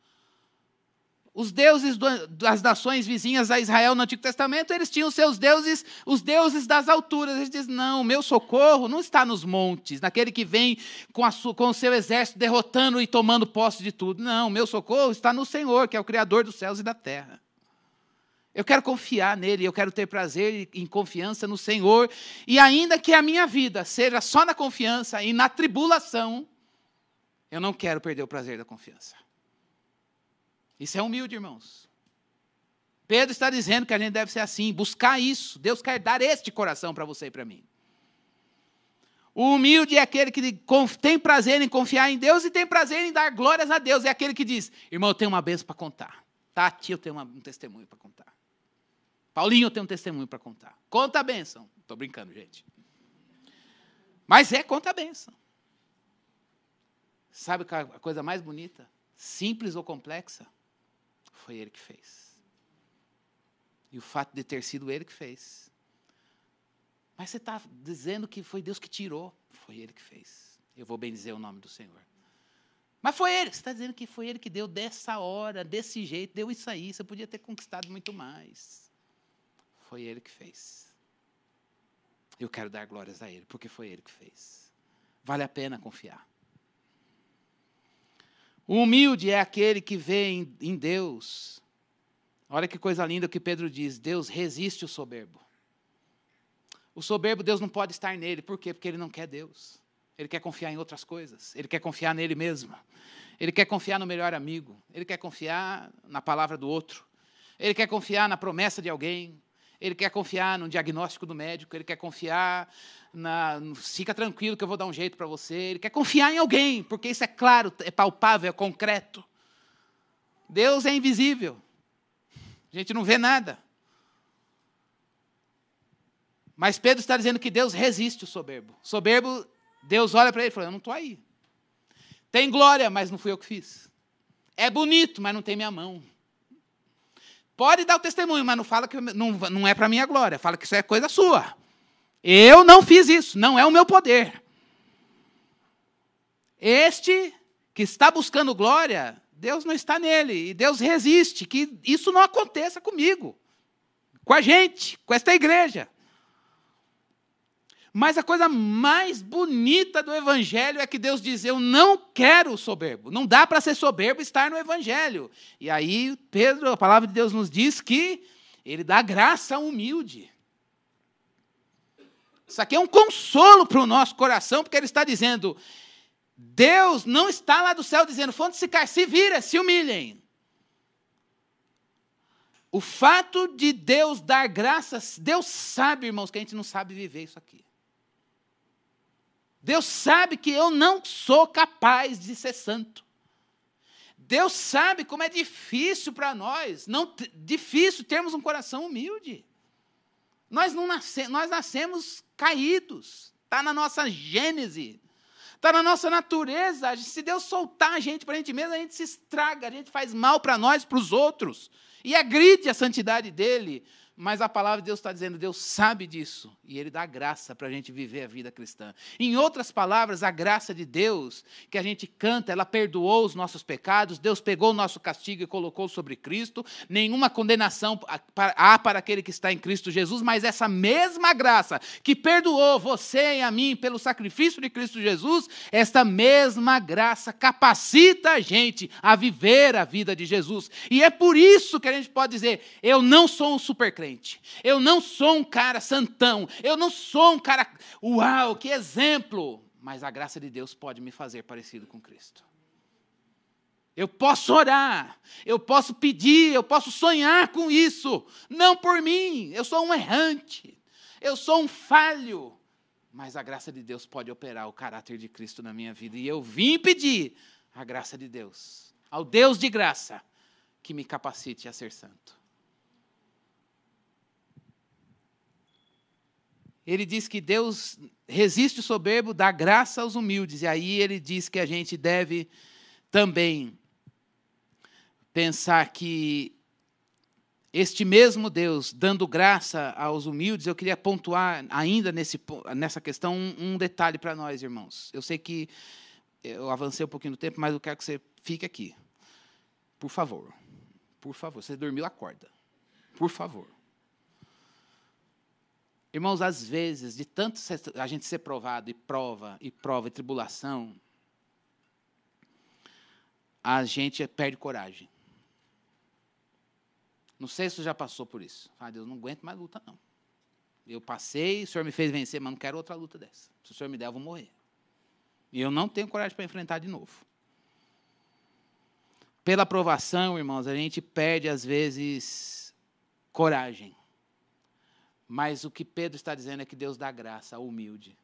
Os deuses das nações vizinhas a Israel no Antigo Testamento, eles tinham seus deuses, os deuses das alturas. Eles dizem, não, o meu socorro não está nos montes, naquele que vem com o seu exército derrotando e tomando posse de tudo. Não, o meu socorro está no Senhor, que é o Criador dos céus e da terra. Eu quero confiar nele, eu quero ter prazer em confiança no Senhor. E ainda que a minha vida seja só na confiança e na tribulação, eu não quero perder o prazer da confiança. Isso é humilde, irmãos. Pedro está dizendo que a gente deve ser assim, buscar isso. Deus quer dar este coração para você e para mim. O humilde é aquele que tem prazer em confiar em Deus e tem prazer em dar glórias a Deus. É aquele que diz, irmão, eu tenho uma bênção para contar. Tati, eu tenho um testemunho para contar. Paulinho, eu tenho um testemunho para contar. Conta a bênção. Estou brincando, gente. Mas conta a bênção. Sabe a coisa mais bonita? Simples ou complexa? Foi ele que fez. E o fato de ter sido ele que fez. Mas você está dizendo que foi Deus que tirou. Foi ele que fez. Eu vou bendizer o nome do Senhor. Mas foi ele. Você está dizendo que foi ele que deu dessa hora, desse jeito, deu isso aí. Você podia ter conquistado muito mais. Foi ele que fez. Eu quero dar glórias a ele, porque foi ele que fez. Vale a pena confiar. O humilde é aquele que vê em Deus. Olha que coisa linda que Pedro diz. Deus resiste o soberbo. O soberbo, Deus não pode estar nele. Por quê? Porque ele não quer Deus. Ele quer confiar em outras coisas. Ele quer confiar nele mesmo. Ele quer confiar no melhor amigo. Ele quer confiar na palavra do outro. Ele quer confiar na promessa de alguém. Ele quer confiar no diagnóstico do médico. Ele quer confiar fica tranquilo que eu vou dar um jeito para você. Ele quer confiar em alguém, porque isso é claro, é palpável, é concreto. Deus é invisível. A gente não vê nada. Mas Pedro está dizendo que Deus resiste o soberbo. Soberbo, Deus olha para ele e fala, eu não estou aí. Tem glória, mas não fui eu que fiz. É bonito, mas não tem minha mão. Pode dar o testemunho, mas não fala que não é para minha glória. Fala que isso é coisa sua. Eu não fiz isso, não é o meu poder. Este que está buscando glória, Deus não está nele. E Deus resiste que isso não aconteça comigo. Com a gente, com esta igreja. Mas a coisa mais bonita do Evangelho é que Deus diz, eu não quero o soberbo. Não dá para ser soberbo e estar no Evangelho. E aí, Pedro, a palavra de Deus nos diz que ele dá graça ao humilde. Isso aqui é um consolo para o nosso coração, porque ele está dizendo, Deus não está lá do céu dizendo, fonte se cair, se vira, se humilhem. O fato de Deus dar graças, Deus sabe, irmãos, que a gente não sabe viver isso aqui. Deus sabe que eu não sou capaz de ser santo. Deus sabe como é difícil para nós, difícil termos um coração humilde. Nós nascemos caídos, está na nossa gênese, está na nossa natureza. Se Deus soltar a gente para a gente mesmo, a gente se estraga, a gente faz mal para nós, para os outros, e agride a santidade dele. Mas a palavra de Deus está dizendo, Deus sabe disso, e Ele dá graça para a gente viver a vida cristã. Em outras palavras, a graça de Deus, que a gente canta, ela perdoou os nossos pecados, Deus pegou o nosso castigo e colocou sobre Cristo, nenhuma condenação há para aquele que está em Cristo Jesus, mas essa mesma graça que perdoou você e a mim pelo sacrifício de Cristo Jesus, esta mesma graça capacita a gente a viver a vida de Jesus. E é por isso que a gente pode dizer, eu não sou um supercrente. Eu não sou um cara santão. Eu não sou um cara, uau, que exemplo. Mas a graça de Deus pode me fazer parecido com Cristo. Eu posso orar, eu posso pedir, eu posso sonhar com isso. Não por mim, eu sou um errante. Eu sou um falho. Mas a graça de Deus pode operar o caráter de Cristo na minha vida. E eu vim pedir a graça de Deus, ao Deus de graça, que me capacite a ser santo. Ele diz que Deus resiste o soberbo, dá graça aos humildes. E aí ele diz que a gente deve também pensar que este mesmo Deus, dando graça aos humildes, eu queria pontuar ainda nessa questão um detalhe para nós, irmãos. Eu sei que eu avancei um pouquinho no tempo, mas eu quero que você fique aqui. Por favor. Por favor. Você dormiu, acorda. Por favor. Irmãos, às vezes, de tanto a gente ser provado, e prova, e tribulação, a gente perde coragem. Não sei se você já passou por isso. Ah, Deus, não aguento mais luta, não. Eu passei, o Senhor me fez vencer, mas não quero outra luta dessa. Se o Senhor me der, eu vou morrer. E eu não tenho coragem para enfrentar de novo. Pela provação, irmãos, a gente perde, às vezes, coragem. Mas o que Pedro está dizendo é que Deus dá graça ao humilde.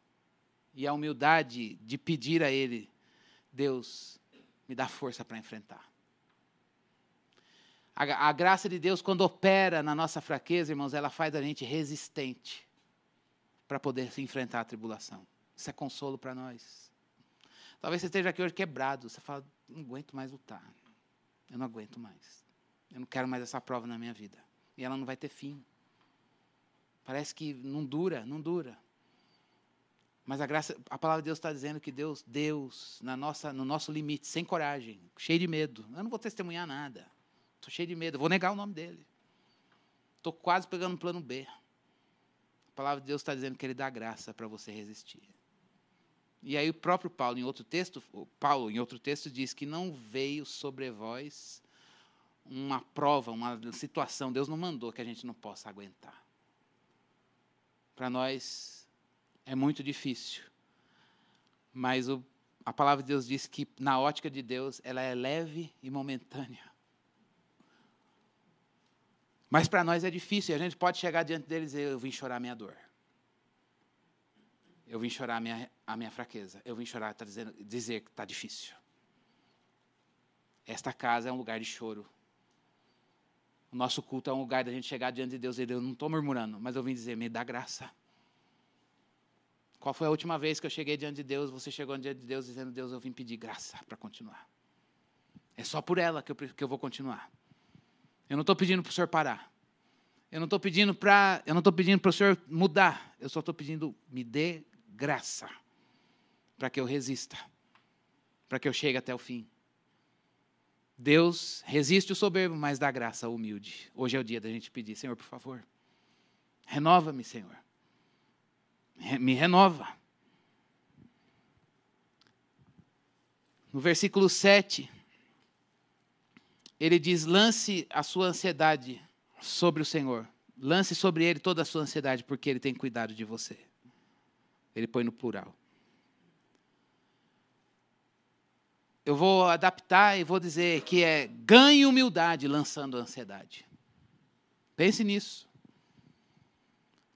E a humildade de pedir a Ele, Deus, me dá força para enfrentar. A graça de Deus, quando opera na nossa fraqueza, irmãos, ela faz a gente resistente para poder se enfrentar a tribulação. Isso é consolo para nós. Talvez você esteja aqui hoje quebrado. Você fala, não aguento mais lutar. Eu não aguento mais. Eu não quero mais essa prova na minha vida. E ela não vai ter fim. Parece que não dura, não dura. Mas a palavra de Deus está dizendo que Deus no nosso limite, sem coragem, cheio de medo. Eu não vou testemunhar nada. Estou cheio de medo, eu vou negar o nome dele. Estou quase pegando um plano B. A palavra de Deus está dizendo que Ele dá graça para você resistir. E aí o próprio Paulo, em outro texto, diz que não veio sobre vós uma prova, uma situação. Deus não mandou que a gente não possa aguentar. Para nós é muito difícil. Mas a palavra de Deus diz que, na ótica de Deus, ela é leve e momentânea. Mas para nós é difícil, e a gente pode chegar diante dele e dizer, eu vim chorar a minha dor. Eu vim chorar a minha fraqueza. Eu vim chorar, dizer que está difícil. Esta casa é um lugar de choro. O nosso culto é um lugar da gente chegar diante de Deus e dizer, eu não estou murmurando, mas eu vim dizer, me dá graça. Qual foi a última vez que eu cheguei diante de Deus, você chegou diante de Deus dizendo, Deus, eu vim pedir graça para continuar. É só por ela que eu vou continuar. Eu não estou pedindo para o Senhor parar. Eu não estou pedindo para o Senhor mudar. Eu só estou pedindo, me dê graça para que eu resista, para que eu chegue até o fim. Deus resiste o soberbo, mas dá graça ao humilde. Hoje é o dia da gente pedir, Senhor, por favor, renova-me, Senhor. Me renova. No versículo 7... ele diz, lance a sua ansiedade sobre o Senhor. Lance sobre Ele toda a sua ansiedade, porque Ele tem cuidado de você. Ele põe no plural. Eu vou adaptar e vou dizer que é ganhe humildade lançando a ansiedade. Pense nisso.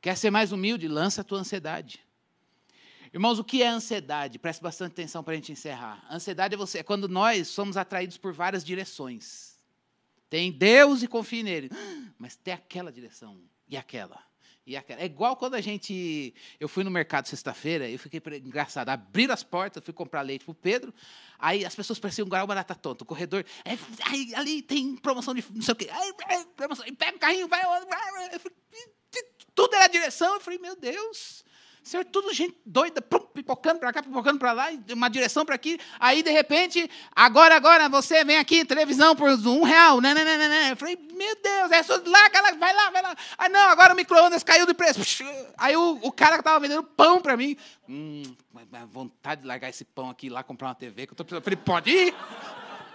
Quer ser mais humilde? Lança a tua ansiedade. Irmãos, o que é ansiedade? Preste bastante atenção para a gente encerrar. Ansiedade é quando nós somos atraídos por várias direções. Tem Deus e confie nele. Mas tem aquela direção e aquela. E aquela. É igual quando eu fui no mercado sexta-feira, eu fiquei engraçado. Abriram as portas, fui comprar leite para o Pedro. Aí as pessoas pareciam igual barata tonta. O corredor, ali tem promoção de não sei o quê. Promoção, pega o carrinho, vai. Tudo era direção. Eu falei, meu Deus. Senhor, tudo gente doida, pipocando para cá, pipocando para lá, uma direção para aqui. Aí, de repente, agora, você vem aqui, televisão por R$1. Né. Eu falei, meu Deus, é só lá, vai lá. Ah, não, agora o micro-ondas caiu de preço. Aí o cara que estava vendendo pão para mim. Vontade de largar esse pão aqui e lá comprar uma TV, que eu estou precisando. Eu falei,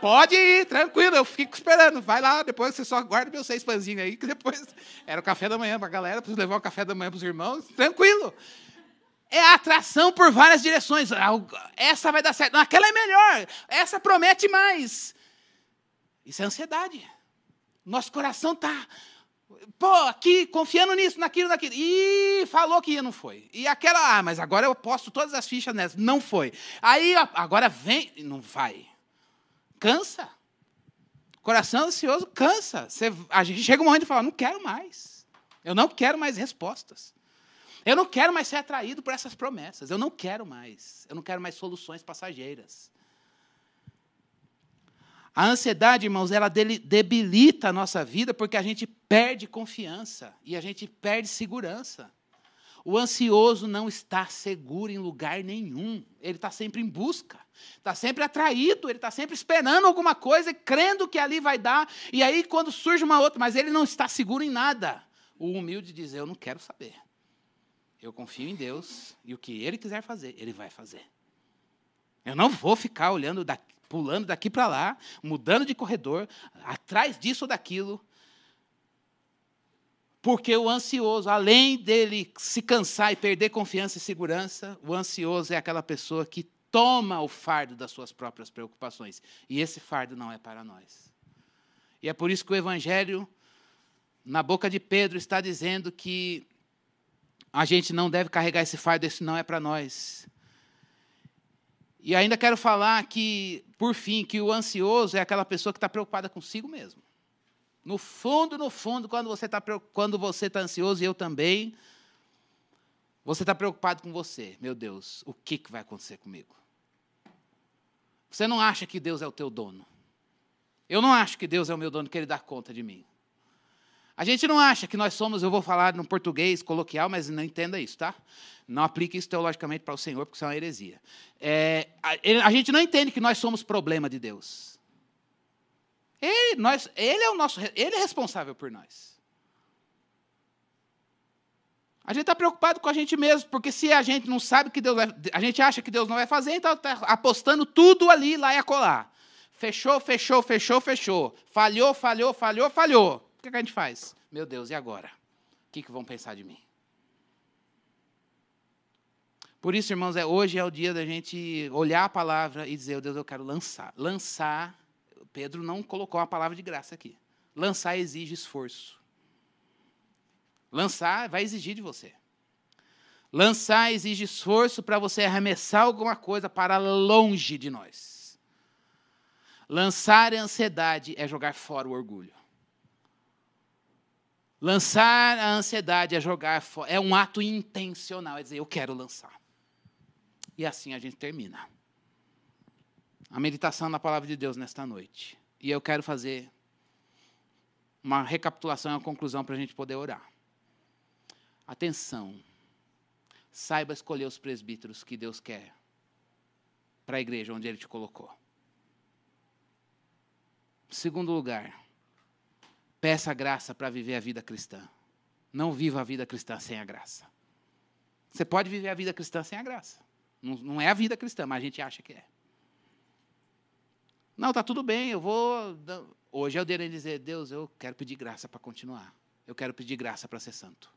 pode ir, tranquilo, eu fico esperando. Vai lá, depois você só guarda meus 6 pãezinhos aí, que depois era o café da manhã para a galera, preciso levar o café da manhã para os irmãos. Tranquilo. É a atração por várias direções. Essa vai dar certo. Não, aquela é melhor. Essa promete mais. Isso é ansiedade. Nosso coração está... aqui, confiando nisso, naquilo. Ih, falou que ia, não foi. E aquela... mas agora eu posto todas as fichas nessa. Não foi. Aí, agora vem... não vai. Cansa. Coração ansioso cansa. A gente chega um momento e fala, não quero mais. Eu não quero mais respostas. Eu não quero mais ser atraído por essas promessas. Eu não quero mais soluções passageiras. A ansiedade, irmãos, ela debilita a nossa vida porque a gente perde confiança e a gente perde segurança. O ansioso não está seguro em lugar nenhum. Ele está sempre em busca. Está sempre atraído. Ele está sempre esperando alguma coisa e crendo que ali vai dar. E aí, quando surge uma outra, mas ele não está seguro em nada. O humilde diz, eu não quero saber. Eu confio em Deus e o que Ele quiser fazer, Ele vai fazer. Eu não vou ficar pulando daqui para lá, mudando de corredor, atrás disso ou daquilo. Porque o ansioso, além dele se cansar e perder confiança e segurança, o ansioso é aquela pessoa que toma o fardo das suas próprias preocupações. E esse fardo não é para nós. E é por isso que o Evangelho na boca de Pedro está dizendo que a gente não deve carregar esse fardo, esse não é para nós. E ainda quero falar que, por fim, que o ansioso é aquela pessoa que está preocupada consigo mesmo. No fundo, quando você está ansioso, e eu também, você está preocupado com você. Meu Deus, o que vai acontecer comigo? Você não acha que Deus é o teu dono. Eu não acho que Deus é o meu dono, que Ele dá conta de mim. A gente não acha que nós somos, eu vou falar no português coloquial, mas não entenda isso, tá? Não aplique isso teologicamente para o Senhor, porque isso é uma heresia. A gente não entende que nós somos problema de Deus. Ele é responsável por nós. A gente está preocupado com a gente mesmo, porque se a gente não sabe que Deus vai... A gente acha que Deus não vai fazer, então está apostando tudo ali, lá e acolá. Fechou. Falhou. O que a gente faz? Meu Deus, e agora? O que vão pensar de mim? Por isso, irmãos, hoje é o dia da gente olhar a palavra e dizer, Deus, eu quero lançar. Lançar, Pedro não colocou uma palavra de graça aqui. Lançar exige esforço. Lançar vai exigir de você. Lançar exige esforço para você arremessar alguma coisa para longe de nós. Lançar a ansiedade é jogar fora o orgulho. Lançar a ansiedade é jogar fora, é um ato intencional, é dizer, eu quero lançar. E assim a gente termina a meditação na palavra de Deus nesta noite. E eu quero fazer uma recapitulação e uma conclusão para a gente poder orar. Atenção, saiba escolher os presbíteros que Deus quer para a igreja onde Ele te colocou. Segundo lugar, peça graça para viver a vida cristã. Não viva a vida cristã sem a graça. Você pode viver a vida cristã sem a graça. Não é a vida cristã, mas a gente acha que é. Não, está tudo bem, eu vou... Hoje é o dia de dizer, Deus, eu quero pedir graça para continuar. Eu quero pedir graça para ser santo.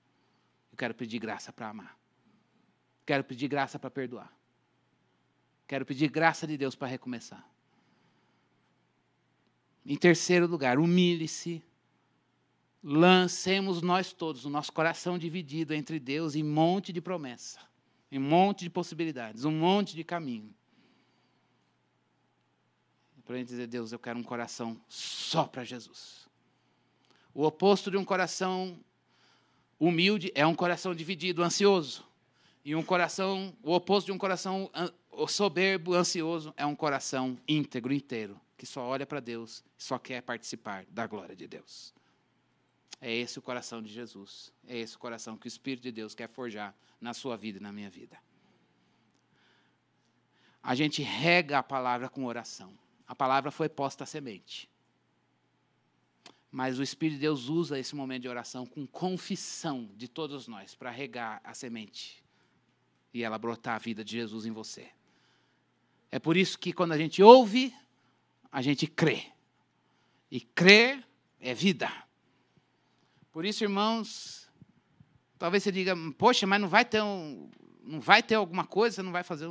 Eu quero pedir graça para amar. Quero pedir graça para perdoar. Quero pedir graça de Deus para recomeçar. Em terceiro lugar, humilhe-se. Lancemos nós todos o nosso coração dividido entre Deus e um monte de promessa, um monte de possibilidades, um monte de caminho. Para a gente dizer, Deus, eu quero um coração só para Jesus. O oposto de um coração humilde é um coração dividido, ansioso. E o oposto de um coração soberbo, ansioso, é um coração íntegro, inteiro, que só olha para Deus e só quer participar da glória de Deus. É esse o coração de Jesus. É esse o coração que o Espírito de Deus quer forjar na sua vida e na minha vida. A gente rega a palavra com oração. A palavra foi posta à semente. Mas o Espírito de Deus usa esse momento de oração com confissão de todos nós para regar a semente e ela brotar a vida de Jesus em você. É por isso que quando a gente ouve, a gente crê. E crer é vida. Por isso, irmãos, talvez você diga, poxa, mas não vai ter alguma coisa, você não vai fazer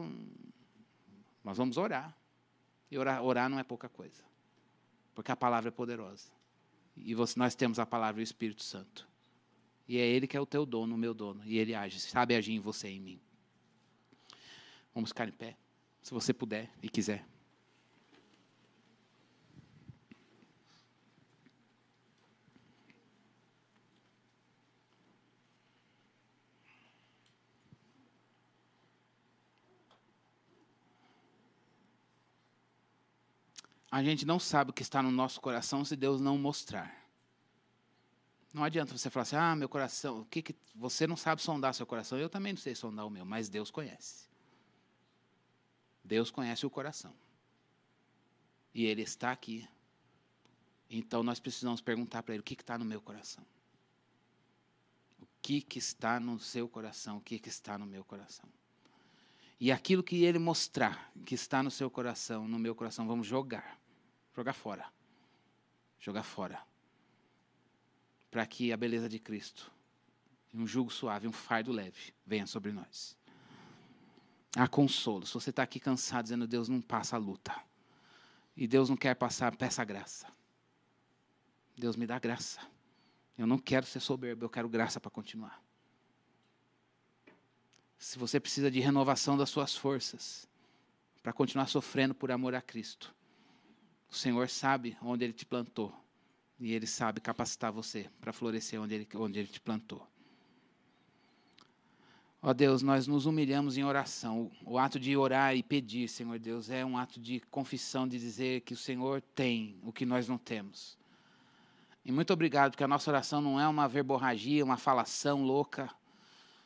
Nós vamos orar. E orar não é pouca coisa. Porque a palavra é poderosa. E nós temos a palavra e o Espírito Santo. E é Ele que é o teu dono, o meu dono. E Ele sabe agir em você e em mim. Vamos ficar em pé, se você puder e quiser. A gente não sabe o que está no nosso coração se Deus não mostrar. Não adianta você falar assim, meu coração, você não sabe sondar seu coração, eu também não sei sondar o meu, mas Deus conhece. Deus conhece o coração. E Ele está aqui. Então nós precisamos perguntar para Ele, o que está no meu coração? O que está no seu coração? O que está no meu coração? E aquilo que Ele mostrar, que está no seu coração, no meu coração, vamos jogar. Jogar fora. Jogar fora. Para que a beleza de Cristo, um jugo suave, um fardo leve, venha sobre nós. Há consolo. Se você está aqui cansado, dizendo, Deus não passa a luta. E Deus não quer passar, peça graça. Deus me dá graça. Eu não quero ser soberbo, eu quero graça para continuar. Se você precisa de renovação das suas forças, para continuar sofrendo por amor a Cristo, o Senhor sabe onde Ele te plantou. E Ele sabe capacitar você para florescer onde Ele te plantou. Ó Deus, nós nos humilhamos em oração. O ato de orar e pedir, Senhor Deus, é um ato de confissão, de dizer que o Senhor tem o que nós não temos. E muito obrigado, porque a nossa oração não é uma verborragia, uma falação louca,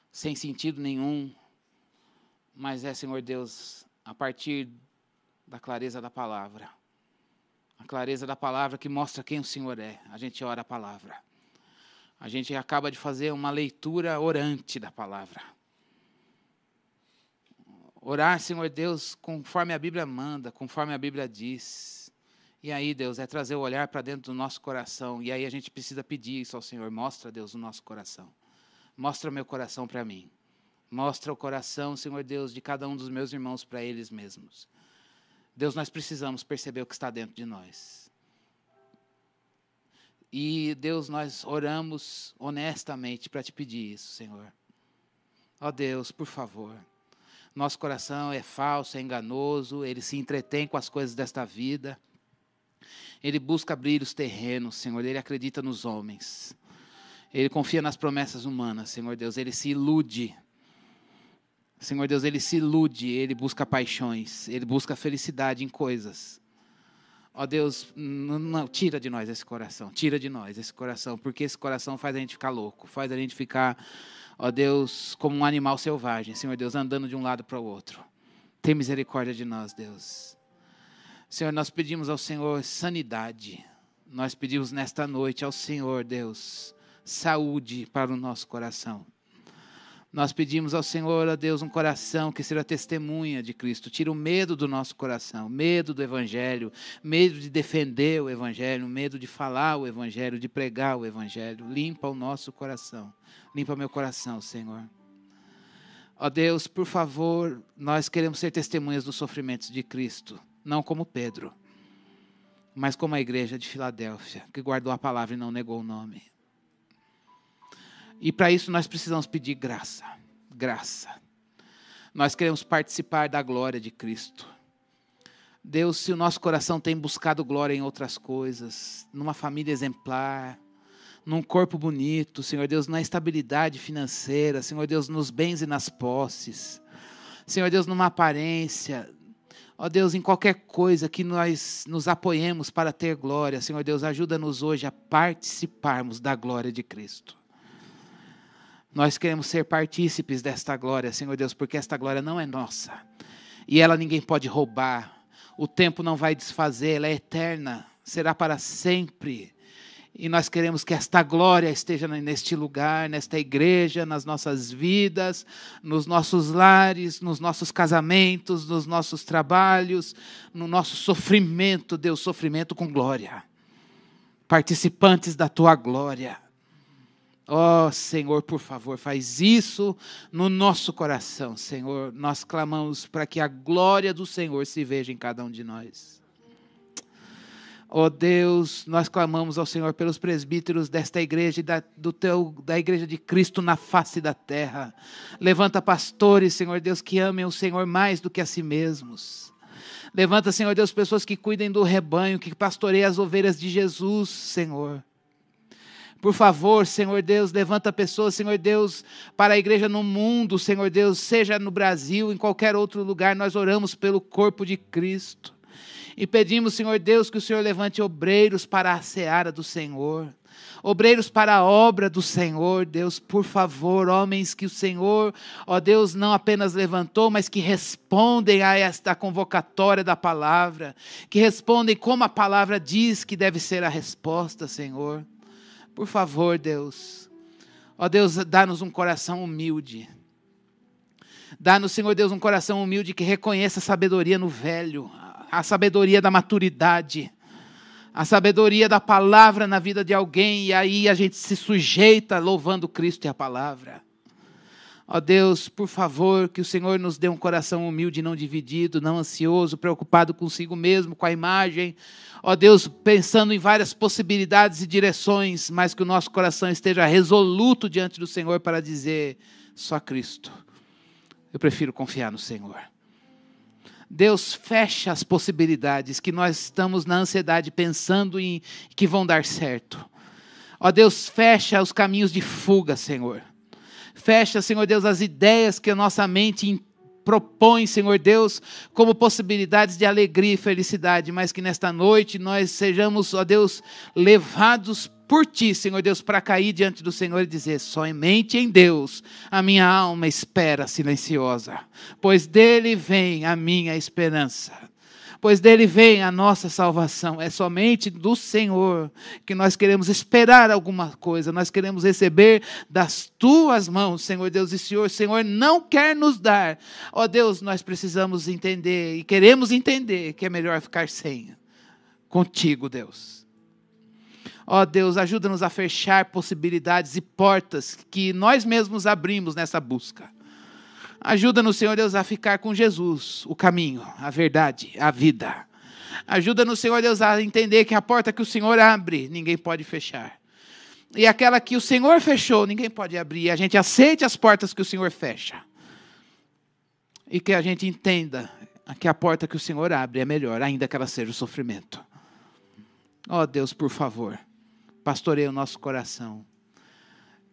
sem sentido nenhum, mas é, Senhor Deus, a partir da clareza da palavra. A clareza da palavra que mostra quem o Senhor é. A gente ora a palavra. A gente acaba de fazer uma leitura orante da palavra. Orar, Senhor Deus, conforme a Bíblia manda, conforme a Bíblia diz. E aí, Deus, é trazer o olhar para dentro do nosso coração. E aí a gente precisa pedir isso ao Senhor. Mostra, Deus, o nosso coração. Mostra o meu coração para mim. Mostra o coração, Senhor Deus, de cada um dos meus irmãos para eles mesmos. Deus, nós precisamos perceber o que está dentro de nós. E, Deus, nós oramos honestamente para te pedir isso, Senhor. Ó Deus, por favor. Nosso coração é falso, é enganoso, ele se entretém com as coisas desta vida. Ele busca brilhos terrenos, Senhor, ele acredita nos homens. Ele confia nas promessas humanas, Senhor Deus, ele se ilude. Senhor Deus, ele se ilude, ele busca paixões, ele busca felicidade em coisas. Ó Deus, não, tira de nós esse coração, porque esse coração faz a gente ficar louco, faz a gente ficar, ó Deus, como um animal selvagem, Senhor Deus, andando de um lado para o outro. Tem misericórdia de nós, Deus. Senhor, nós pedimos ao Senhor sanidade, nós pedimos nesta noite ao Senhor, Deus, saúde para o nosso coração. Nós pedimos ao Senhor, ó Deus, um coração que seja testemunha de Cristo. Tira o medo do nosso coração, medo do Evangelho, medo de defender o Evangelho, medo de falar o Evangelho, de pregar o Evangelho. Limpa o nosso coração, limpa meu coração, Senhor. Ó Deus, por favor, nós queremos ser testemunhas dos sofrimentos de Cristo, não como Pedro, mas como a igreja de Filadélfia, que guardou a palavra e não negou o nome. E para isso nós precisamos pedir graça. Nós queremos participar da glória de Cristo. Deus, se o nosso coração tem buscado glória em outras coisas, numa família exemplar, num corpo bonito, Senhor Deus, na estabilidade financeira, Senhor Deus, nos bens e nas posses, Senhor Deus, numa aparência, ó Deus, em qualquer coisa que nós nos apoiemos para ter glória, Senhor Deus, ajuda-nos hoje a participarmos da glória de Cristo. Nós queremos ser partícipes desta glória, Senhor Deus, porque esta glória não é nossa. E ela ninguém pode roubar. O tempo não vai desfazer, ela é eterna, será para sempre. E nós queremos que esta glória esteja neste lugar, nesta igreja, nas nossas vidas, nos nossos lares, nos nossos casamentos, nos nossos trabalhos, no nosso sofrimento, Deus, sofrimento com glória. Participantes da tua glória. Ó Senhor, por favor, faz isso no nosso coração, Senhor. Nós clamamos para que a glória do Senhor se veja em cada um de nós. Ó Deus, nós clamamos ao Senhor pelos presbíteros desta igreja e da igreja de Cristo na face da terra. Levanta pastores, Senhor Deus, que amem o Senhor mais do que a si mesmos. Levanta, Senhor Deus, pessoas que cuidem do rebanho, que pastoreiem as ovelhas de Jesus, Senhor. Por favor, Senhor Deus, levanta pessoas, Senhor Deus, para a igreja no mundo, Senhor Deus, seja no Brasil, em qualquer outro lugar, nós oramos pelo corpo de Cristo. E pedimos, Senhor Deus, que o Senhor levante obreiros para a seara do Senhor. Obreiros para a obra do Senhor, Deus, por favor, homens que o Senhor, ó Deus, não apenas levantou, mas que respondem a esta convocatória da palavra, que respondem como a palavra diz que deve ser a resposta, Senhor. Por favor, Deus, ó Deus, dá-nos um coração humilde. Dá-nos, Senhor Deus, um coração humilde que reconheça a sabedoria no velho, a sabedoria da maturidade, a sabedoria da palavra na vida de alguém, e aí a gente se sujeita louvando Cristo e a palavra. Ó Deus, por favor, que o Senhor nos dê um coração humilde, não dividido, não ansioso, preocupado consigo mesmo, com a imagem. Ó Deus, pensando em várias possibilidades e direções, mas que o nosso coração esteja resoluto diante do Senhor para dizer, só Cristo. Eu prefiro confiar no Senhor. Deus, fecha as possibilidades que nós estamos na ansiedade pensando em que vão dar certo. Ó Deus, fecha os caminhos de fuga, Senhor. Fecha, Senhor Deus, as ideias que a nossa mente propõe, Senhor Deus, como possibilidades de alegria e felicidade, mas que nesta noite nós sejamos, ó Deus, levados por Ti, Senhor Deus, para cair diante do Senhor e dizer, somente em Deus a minha alma espera silenciosa, pois dele vem a minha esperança. Pois dele vem a nossa salvação. É somente do Senhor que nós queremos esperar alguma coisa. Nós queremos receber das Tuas mãos, Senhor Deus. E se o Senhor não quer nos dar, ó Deus, nós precisamos entender e queremos entender que é melhor ficar sem. Contigo, Deus. Ó Deus, ajuda-nos a fechar possibilidades e portas que nós mesmos abrimos nessa busca. Ajuda-nos, Senhor Deus, a ficar com Jesus, o caminho, a verdade, a vida. Ajuda-nos, Senhor Deus, a entender que a porta que o Senhor abre, ninguém pode fechar. E aquela que o Senhor fechou, ninguém pode abrir. A gente aceite as portas que o Senhor fecha. E que a gente entenda que a porta que o Senhor abre é melhor, ainda que ela seja o sofrimento. Ó Deus, por favor, pastoreia o nosso coração.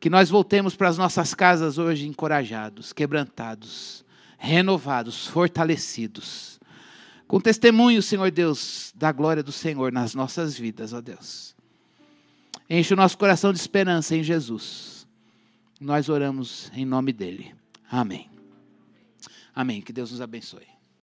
Que nós voltemos para as nossas casas hoje encorajados, quebrantados, renovados, fortalecidos. Com testemunho, Senhor Deus, da glória do Senhor nas nossas vidas, ó Deus. Enche o nosso coração de esperança em Jesus. Nós oramos em nome dEle. Amém. Amém. Que Deus nos abençoe.